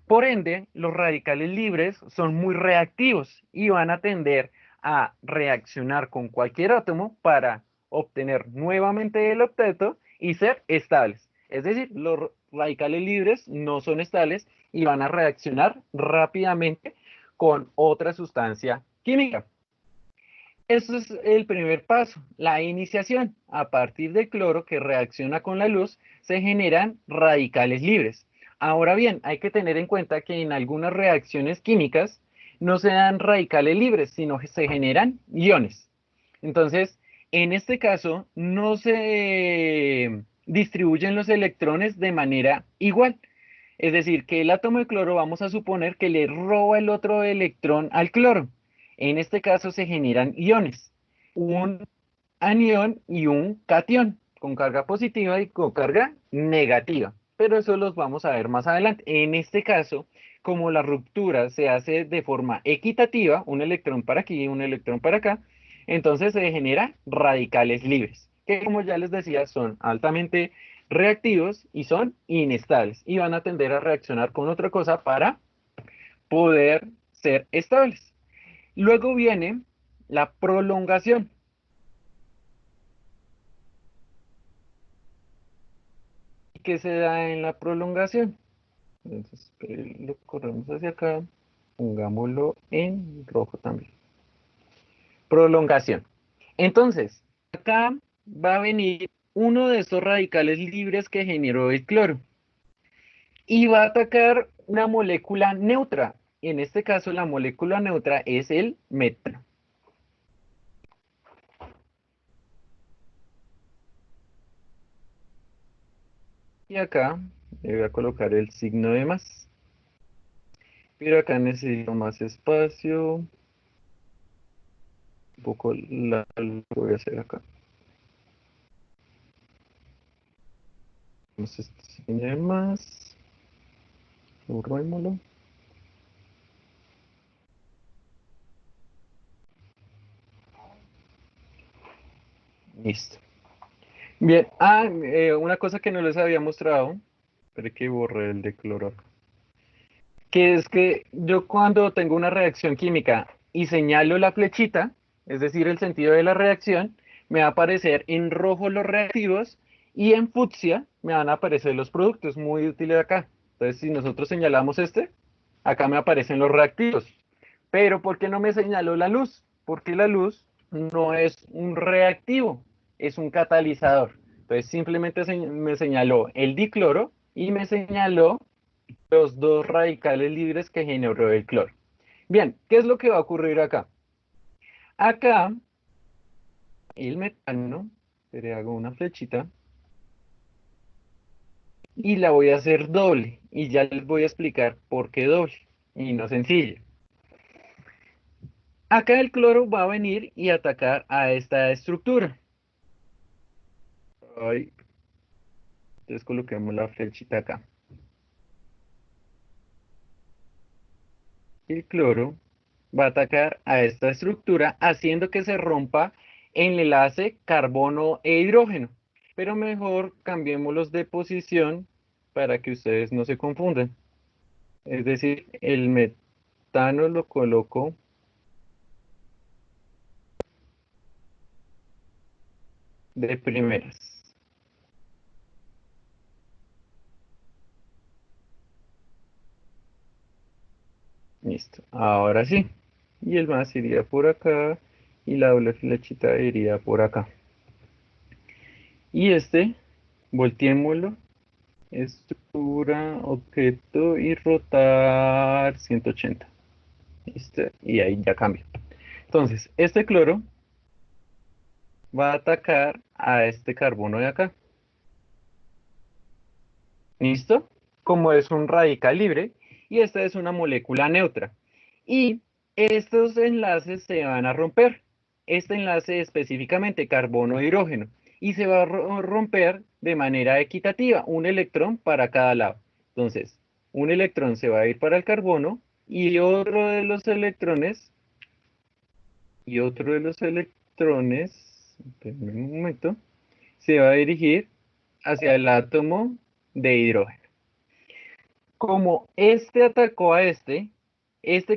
Por ende, los radicales libres son muy reactivos y van a tender a reaccionar con cualquier átomo para obtener nuevamente el octeto y ser estables. Es decir, los radicales libres no son estables y van a reaccionar rápidamente con otra sustancia química. Eso es el primer paso, la iniciación. A partir del cloro que reacciona con la luz, se generan radicales libres. Ahora bien, hay que tener en cuenta que en algunas reacciones químicas no se dan radicales libres, sino que se generan iones. Entonces, en este caso, no se distribuyen los electrones de manera igual. Es decir, que el átomo de cloro vamos a suponer que le roba el otro electrón al cloro. En este caso se generan iones, un anión y un catión, con carga positiva y con carga negativa. Pero eso los vamos a ver más adelante. En este caso, como la ruptura se hace de forma equitativa, un electrón para aquí y un electrón para acá, entonces se generan radicales libres, que como ya les decía, son altamente reactivos y son inestables y van a tender a reaccionar con otra cosa para poder ser estables. Luego viene la prolongación. ¿Qué se da en la prolongación? Entonces, lo corremos hacia acá, pongámoslo en rojo también. Prolongación. Entonces, acá va a venir uno de estos radicales libres que generó el cloro y va a atacar una molécula neutra. En este caso, la molécula neutra es el metano. Y acá le voy a colocar el signo de más. Pero acá necesito más espacio. Un poco lo voy a hacer acá. Entonces, signo de más. Borrémoslo. Listo. Bien, una cosa que no les había mostrado, espere que borré el de cloro acá, que es que yo cuando tengo una reacción química y señalo la flechita, es decir, el sentido de la reacción, me va a aparecer en rojo los reactivos y en fucsia me van a aparecer los productos, muy útiles acá. Entonces, si nosotros señalamos este, acá me aparecen los reactivos. Pero ¿por qué no me señaló la luz? Porque la luz no es un reactivo, es un catalizador. Entonces simplemente me señaló el dicloro y me señaló los dos radicales libres que generó el cloro. Bien, ¿qué es lo que va a ocurrir acá? Acá el metano, le hago una flechita y la voy a hacer doble y ya les voy a explicar por qué doble y no sencilla. Acá el cloro va a venir y atacar a esta estructura. Ay, entonces coloquemos la flechita acá. El cloro va a atacar a esta estructura haciendo que se rompa el enlace carbono e hidrógeno. Pero mejor cambiémoslos de posición para que ustedes no se confundan. Es decir, el metano lo coloco de primeras. Listo. Ahora sí. Y el más iría por acá y la doble flechita iría por acá. Y este, volteémoslo, estructura, objeto y rotar 180. ¿Listo? Y ahí ya cambia. Entonces, este cloro va a atacar a este carbono de acá. ¿Listo? Como es un radical libre y esta es una molécula neutra. Y estos enlaces se van a romper. Este enlace específicamente carbono-hidrógeno. Y se va a romper de manera equitativa, un electrón para cada lado. Entonces, un electrón se va a ir para el carbono y otro de los electrones, espérenme un momento, se va a dirigir hacia el átomo de hidrógeno. Como este atacó a este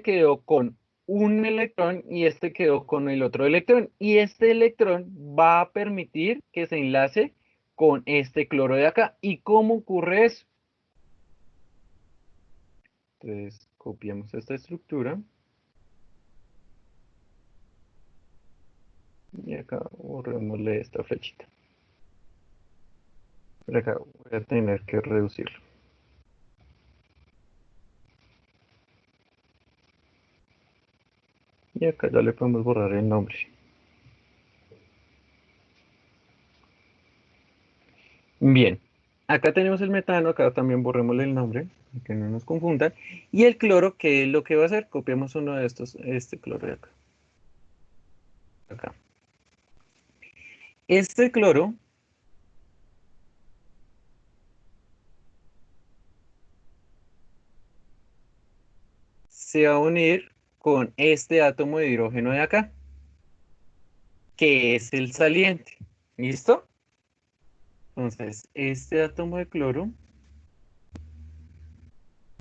quedó con un electrón y este quedó con el otro electrón. Y este electrón va a permitir que se enlace con este cloro de acá. ¿Y cómo ocurre eso? Entonces, copiamos esta estructura. Y acá borrémosle esta flechita. Por acá voy a tener que reducirlo. Y acá ya le podemos borrar el nombre. Bien, acá tenemos el metano, acá también borrémosle el nombre, para que no nos confundan. Y el cloro, ¿qué es lo que va a hacer? Copiamos uno de estos, este cloro de acá. Acá. Este cloro se va a unir con este átomo de hidrógeno de acá, que es el saliente. ¿Listo? Entonces, este átomo de cloro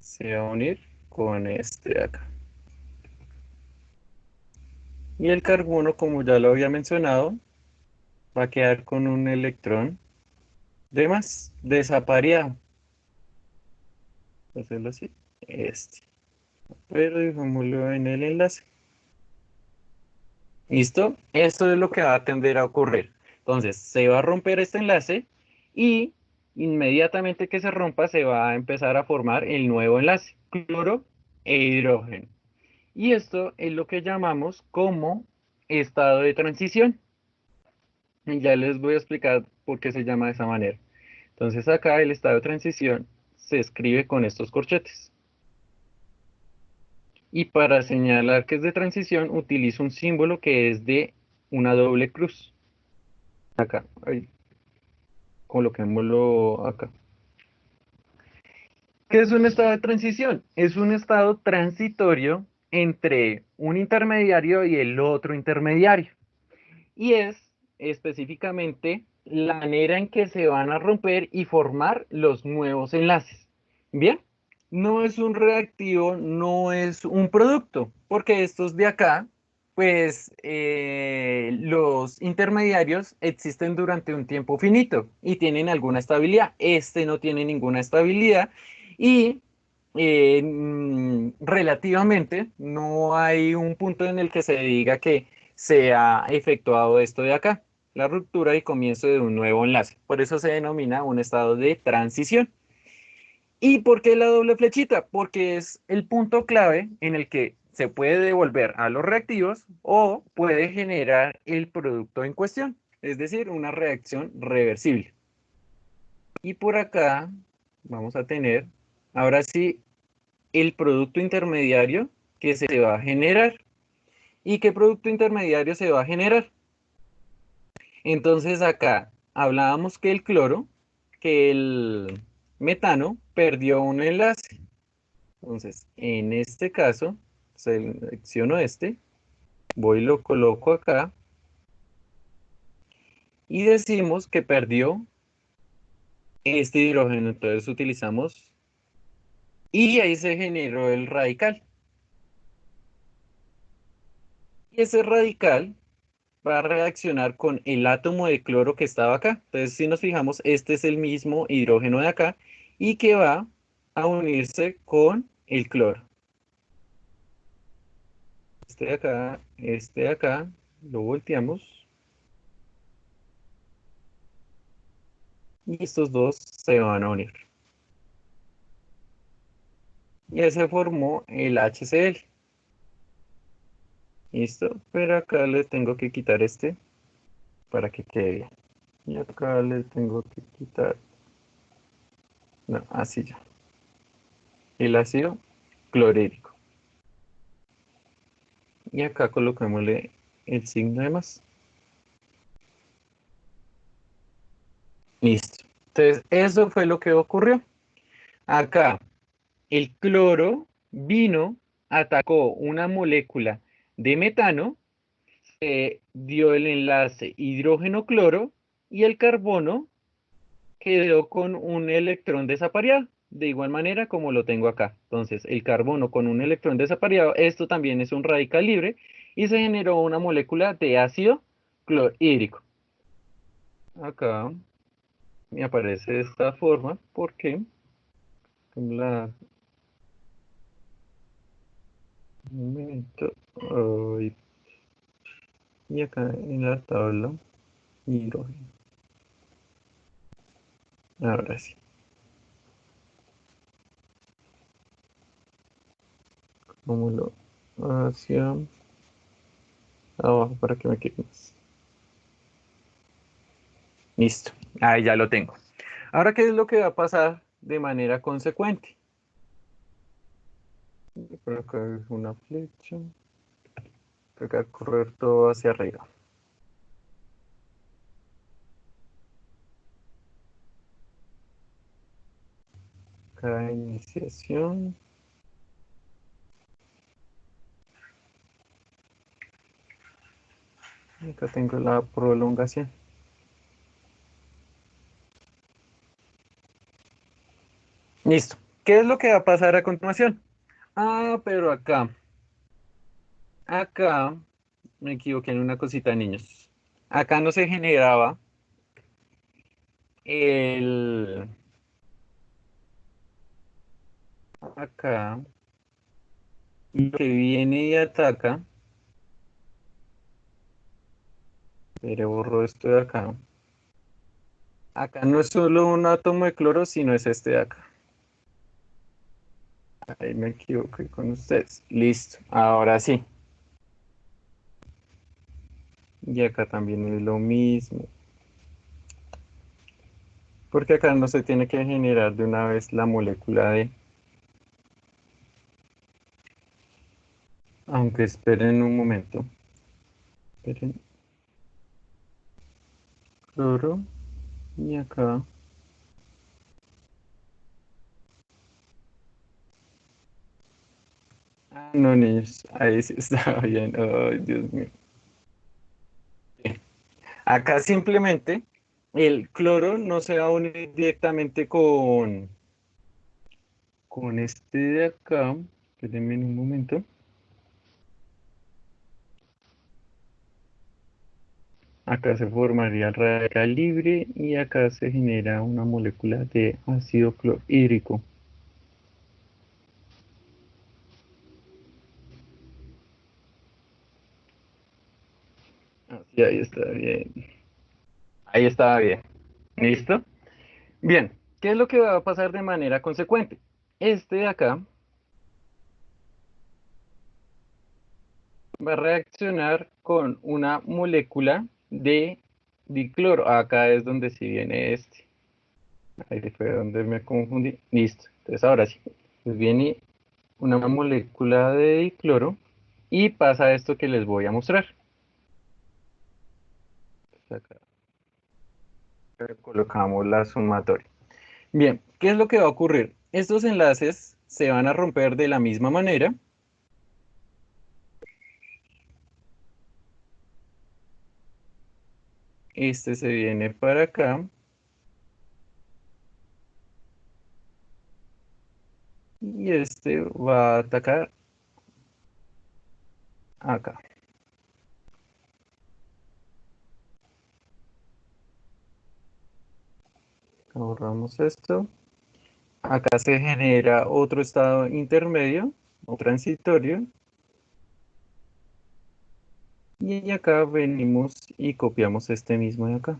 se va a unir con este de acá. Y el carbono, como ya lo había mencionado, va a quedar con un electrón de más, desapareado. Voy a hacerlo así. Este. Pero digámoslo en el enlace. ¿Listo? Esto es lo que va a tender a ocurrir. Entonces, se va a romper este enlace y inmediatamente que se rompa se va a empezar a formar el nuevo enlace, cloro e hidrógeno. Y esto es lo que llamamos como estado de transición. Y ya les voy a explicar por qué se llama de esa manera. Entonces acá el estado de transición se escribe con estos corchetes. Y para señalar que es de transición utilizo un símbolo que es de una doble cruz. Acá, ahí, coloquémoslo acá. ¿Qué es un estado de transición? Es un estado transitorio entre un intermediario y el otro intermediario. Y es específicamente la manera en que se van a romper y formar los nuevos enlaces. Bien, no es un reactivo, no es un producto, porque estos de acá, pues los intermediarios existen durante un tiempo finito y tienen alguna estabilidad. Este no tiene ninguna estabilidad y relativamente no hay un punto en el que se diga que se ha efectuado esto de acá, la ruptura y comienzo de un nuevo enlace. Por eso se denomina un estado de transición. ¿Y por qué la doble flechita? Porque es el punto clave en el que se puede devolver a los reactivos o puede generar el producto en cuestión, es decir, una reacción reversible. Y por acá vamos a tener, ahora sí, el producto intermediario que se va a generar. ¿Y qué producto intermediario se va a generar? Entonces acá hablábamos que el cloro, que el metano perdió un enlace. Entonces, en este caso, selecciono este, voy y lo coloco acá y decimos que perdió este hidrógeno. Entonces utilizamos y ahí se generó el radical. Y ese radical va a reaccionar con el átomo de cloro que estaba acá. Entonces, si nos fijamos, este es el mismo hidrógeno de acá y que va a unirse con el cloro. Este de acá, lo volteamos y estos dos se van a unir. Y ahí se formó el HCl. ¿Listo? Pero acá le tengo que quitar este para que quede bien. Y acá le tengo que quitar, no, así ya. El ácido clorhídrico. Y acá colocámosle el signo de más. Listo. Entonces, eso fue lo que ocurrió. Acá, el cloro vino, atacó una molécula de metano, dio el enlace hidrógeno-cloro y el carbono quedó con un electrón desapareado. De igual manera como lo tengo acá. Entonces, el carbono con un electrón desapareado, esto también es un radical libre y se generó una molécula de ácido clorhídrico. Acá me aparece de esta forma porque la un momento, ay, y acá en la tabla hidrógeno. Ahora sí. Como lo hacia abajo para que me quede más. Listo. Ahí ya lo tengo. Ahora, ¿qué es lo que va a pasar de manera consecuente? Por acá es una flecha. Por acá correr todo hacia arriba. Acá iniciación. Acá tengo la prolongación. Listo. ¿Qué es lo que va a pasar a continuación? Ah, pero acá me equivoqué en una cosita, niños. Acá no se generaba el... Acá, lo que viene y ataca, pero borro esto de acá. Acá no es solo un átomo de cloro, sino es este de acá. Ahí me equivoqué con ustedes. Listo, ahora sí. Y acá también es lo mismo. Porque acá no se tiene que generar de una vez la molécula de... Aunque esperen un momento. Esperen. Cloro. Y acá. Ah, no, niños. Ahí sí estaba bien. Ay, Dios mío. Acá simplemente el cloro no se va a unir directamente con este de acá. Espérenme un momento. Acá se formaría el radical libre y acá se genera una molécula de ácido clorhídrico. Así, ahí está bien. Ahí estaba bien. ¿Listo? Bien, ¿qué es lo que va a pasar de manera consecuente? Este de acá va a reaccionar con una molécula de dicloro. Acá es donde sí viene este. Ahí fue donde me confundí. Listo. Entonces ahora sí. Pues viene una molécula de dicloro y pasa esto que les voy a mostrar. Acá colocamos la sumatoria. Bien, ¿qué es lo que va a ocurrir? Estos enlaces se van a romper de la misma manera. Este se viene para acá y este va a atacar acá. Ahorramos esto. Acá se genera otro estado intermedio o transitorio. Y acá venimos y copiamos este mismo de acá.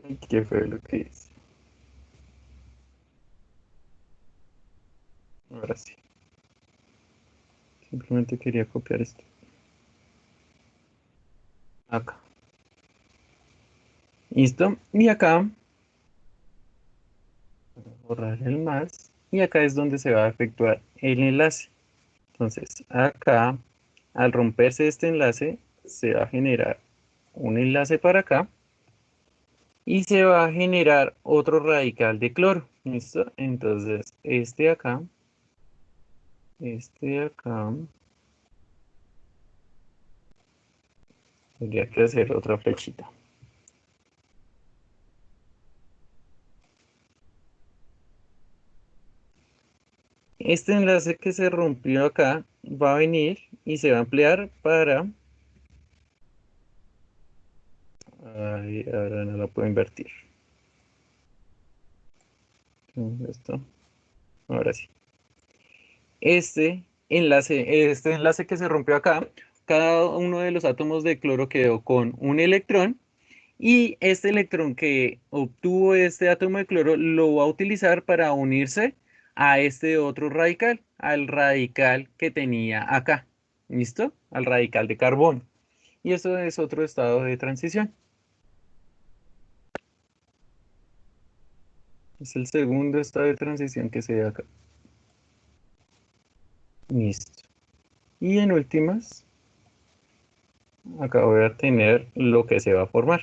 ¿Y qué fue lo que hice? Ahora sí. Simplemente quería copiar esto. Acá. ¿Listo? Y acá, borrar el más. Y acá es donde se va a efectuar el enlace. Entonces, acá, al romperse este enlace, se va a generar un enlace para acá y se va a generar otro radical de cloro. ¿Listo? Entonces, este de acá, tendría que hacer otra flechita. Este enlace que se rompió acá va a venir y se va a emplear para... Ay, ahora no lo puedo invertir. Esto, ahora sí. Este enlace que se rompió acá, cada uno de los átomos de cloro quedó con un electrón y este electrón que obtuvo este átomo de cloro lo va a utilizar para unirse a este otro radical, al radical que tenía acá. ¿Listo? Al radical de carbono. Y eso es otro estado de transición. Es el segundo estado de transición que se da acá. Listo. Y en últimas, acá voy a tener lo que se va a formar.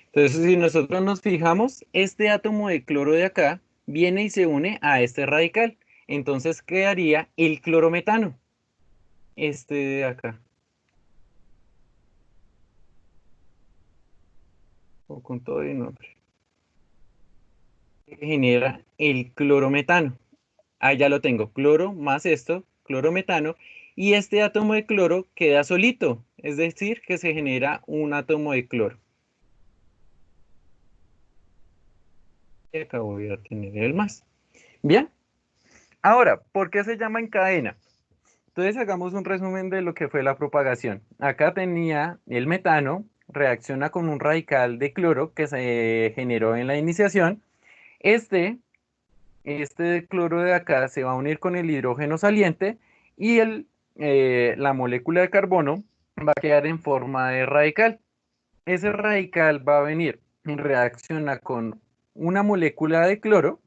Entonces, si nosotros nos fijamos, este átomo de cloro de acá viene y se une a este radical. Entonces quedaría el clorometano. Este de acá. O con todo el nombre. Genera el clorometano. Ah, ya lo tengo. Cloro más esto, clorometano. Y este átomo de cloro queda solito. Es decir, que se genera un átomo de cloro. Y acá voy a tener el más. Bien. Ahora, ¿por qué se llama en cadena? Entonces hagamos un resumen de lo que fue la propagación. Acá tenía el metano, reacciona con un radical de cloro que se generó en la iniciación. Este, este de cloro de acá se va a unir con el hidrógeno saliente y la molécula de carbono va a quedar en forma de radical. Ese radical va a venir, reacciona con una molécula de cloro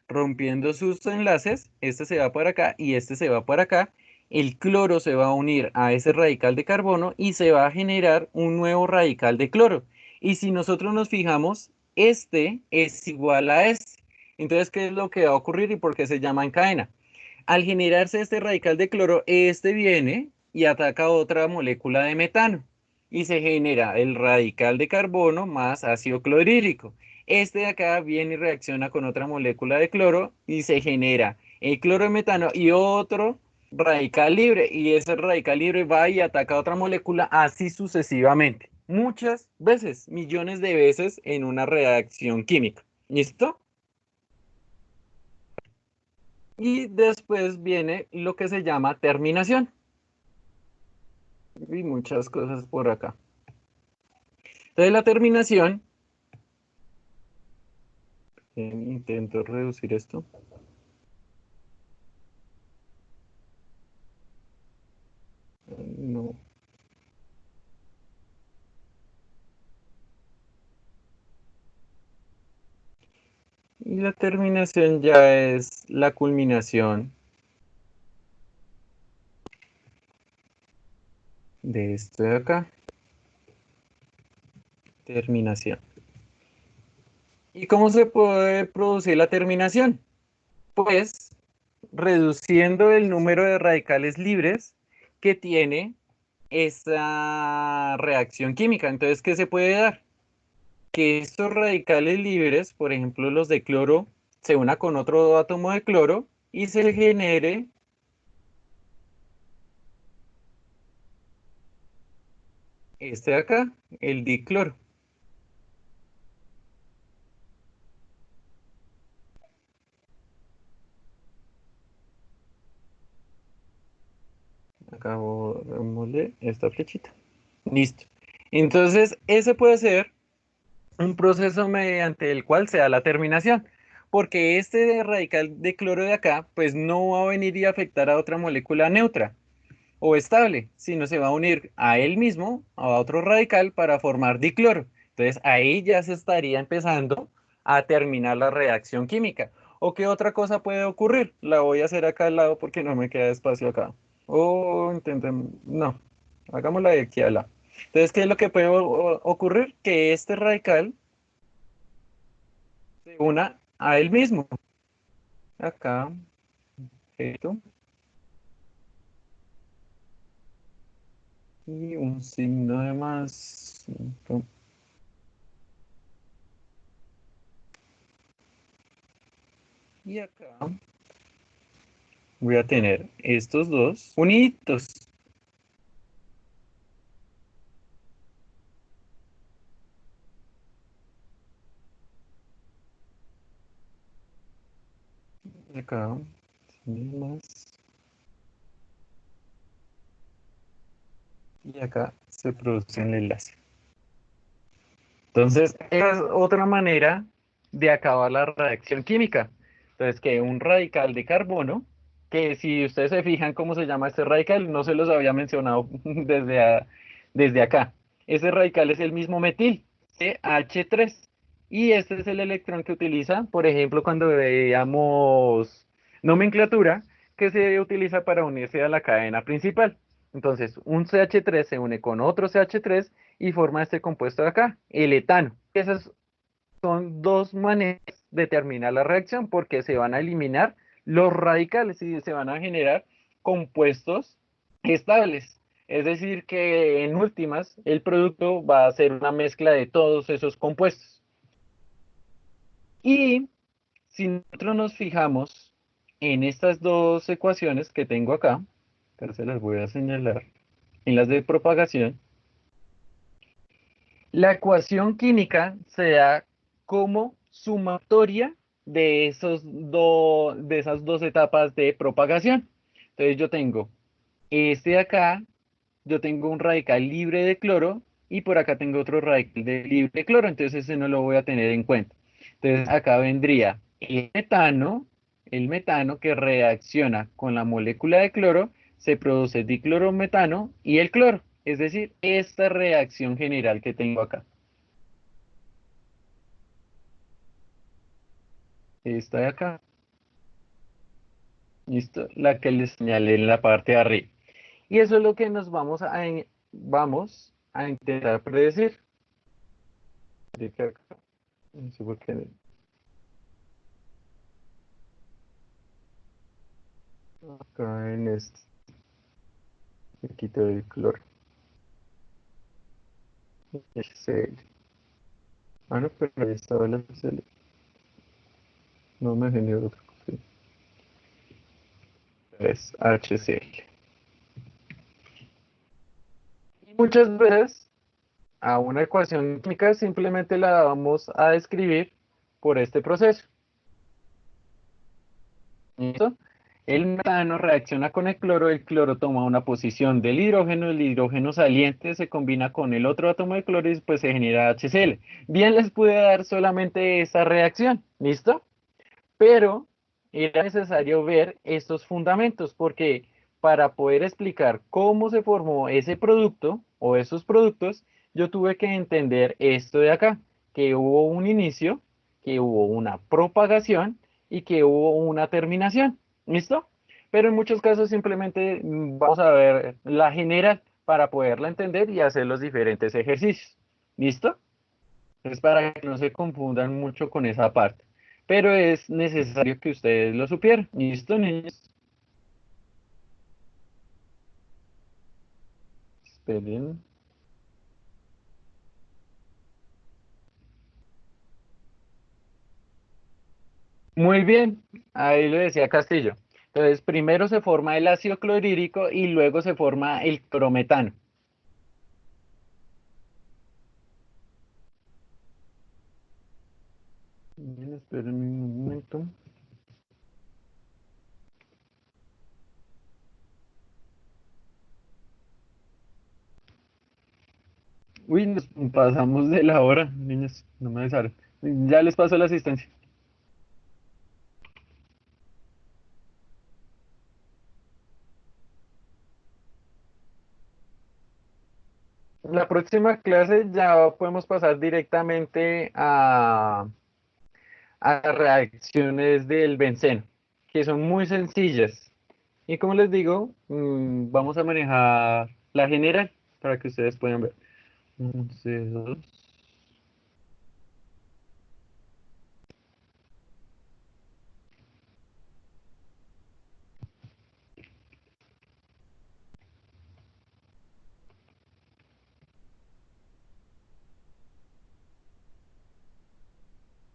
rompiendo sus enlaces, este se va para acá y este se va para acá, el cloro se va a unir a ese radical de carbono y se va a generar un nuevo radical de cloro. Y si nosotros nos fijamos, este es igual a este. Entonces, ¿qué es lo que va a ocurrir y por qué se llama en cadena? Al generarse este radical de cloro, este viene y ataca otra molécula de metano y se genera el radical de carbono más ácido clorhídrico. Este de acá viene y reacciona con otra molécula de cloro y se genera el cloro de metano y otro radical libre, y ese radical libre va y ataca a otra molécula así sucesivamente. Muchas veces, millones de veces en una reacción química. ¿Listo? Y después viene lo que se llama terminación. Y muchas cosas por acá. Entonces la terminación, intento reducir esto. No. Y la terminación ya es la culminación de esto de acá. Terminación. ¿Y cómo se puede producir la terminación? Pues reduciendo el número de radicales libres que tiene esta reacción química. Entonces, ¿qué se puede dar? Que estos radicales libres, por ejemplo los de cloro, se una con otro átomo de cloro y se genere este de acá, el dicloro. Acá borrémosle esta flechita. Listo. Entonces, ese puede ser un proceso mediante el cual se da la terminación, porque este radical de cloro de acá, pues no va a venir y afectar a otra molécula neutra o estable, sino se va a unir a él mismo, a otro radical, para formar dicloro. Entonces ahí ya se estaría empezando a terminar la reacción química. ¿O qué otra cosa puede ocurrir? La voy a hacer acá al lado porque no me queda espacio acá. O intentemos, no, hagámosla de aquí al lado. Entonces, ¿qué es lo que puede ocurrir? Que este radical se una a él mismo. Acá, esto, y un signo de más. Y acá voy a tener estos dos unidos. Acá, más. Y acá se produce el enlace. Entonces, es otra manera de acabar la reacción química. Entonces, que un radical de carbono, que si ustedes se fijan cómo se llama este radical, no se los había mencionado desde acá. Ese radical es el mismo metil, CH3. Y este es el electrón que utiliza, por ejemplo, cuando veamos nomenclatura, que se utiliza para unirse a la cadena principal. Entonces, un CH3 se une con otro CH3 y forma este compuesto de acá, el etano. Esas son dos maneras de terminar la reacción porque se van a eliminar los radicales y se van a generar compuestos estables. Es decir, que en últimas el producto va a ser una mezcla de todos esos compuestos. Y si nosotros nos fijamos en estas dos ecuaciones que tengo acá, que se las voy a señalar, en las de propagación, la ecuación química se da como sumatoria de esas dos etapas de propagación. Entonces yo tengo este de acá, yo tengo un radical libre de cloro y por acá tengo otro radical libre de cloro, entonces ese no lo voy a tener en cuenta. Entonces acá vendría el metano que reacciona con la molécula de cloro, se produce diclorometano y el cloro, es decir, esta reacción general que tengo acá. Esta de acá, listo, la que les señalé en la parte de arriba. Y eso es lo que nos vamos a intentar predecir. clic acá. No sé por qué. Acá en este. Le quito el cloro. HCl. Ah, no, pero ahí estaba el HCl. No me generó otra cosa. Es HCl. Y muchas veces a una ecuación química simplemente la vamos a describir por este proceso. ¿Listo? El metano reacciona con el cloro toma una posición del hidrógeno, el hidrógeno saliente se combina con el otro átomo de cloro y pues se genera HCl. Bien les pude dar solamente esa reacción, ¿listo? Pero era necesario ver estos fundamentos porque para poder explicar cómo se formó ese producto o esos productos, yo tuve que entender esto de acá, que hubo un inicio, que hubo una propagación y que hubo una terminación. ¿Listo? Pero en muchos casos simplemente vamos a ver la general para poderla entender y hacer los diferentes ejercicios. ¿Listo? Es para que no se confundan mucho con esa parte. Pero es necesario que ustedes lo supieran. ¿Listo, niños? Esperen. Muy bien, ahí lo decía Castillo. Entonces, primero se forma el ácido clorhídrico y luego se forma el clorometano. Bien, esperen un momento. Uy, nos pasamos de la hora, niños, no me avisaron. Ya les paso la asistencia. La próxima clase ya podemos pasar directamente a reacciones del benceno, que son muy sencillas. Y como les digo, vamos a manejar la general para que ustedes puedan ver. 11, 2.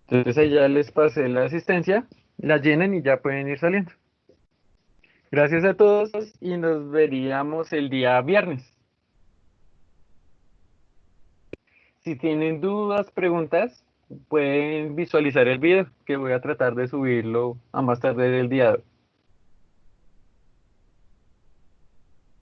Entonces ahí ya les pasé la asistencia, la llenen y ya pueden ir saliendo. Gracias a todos y nos veríamos el día viernes. Si tienen dudas, preguntas, pueden visualizar el video que voy a tratar de subirlo a más tarde del día de hoy.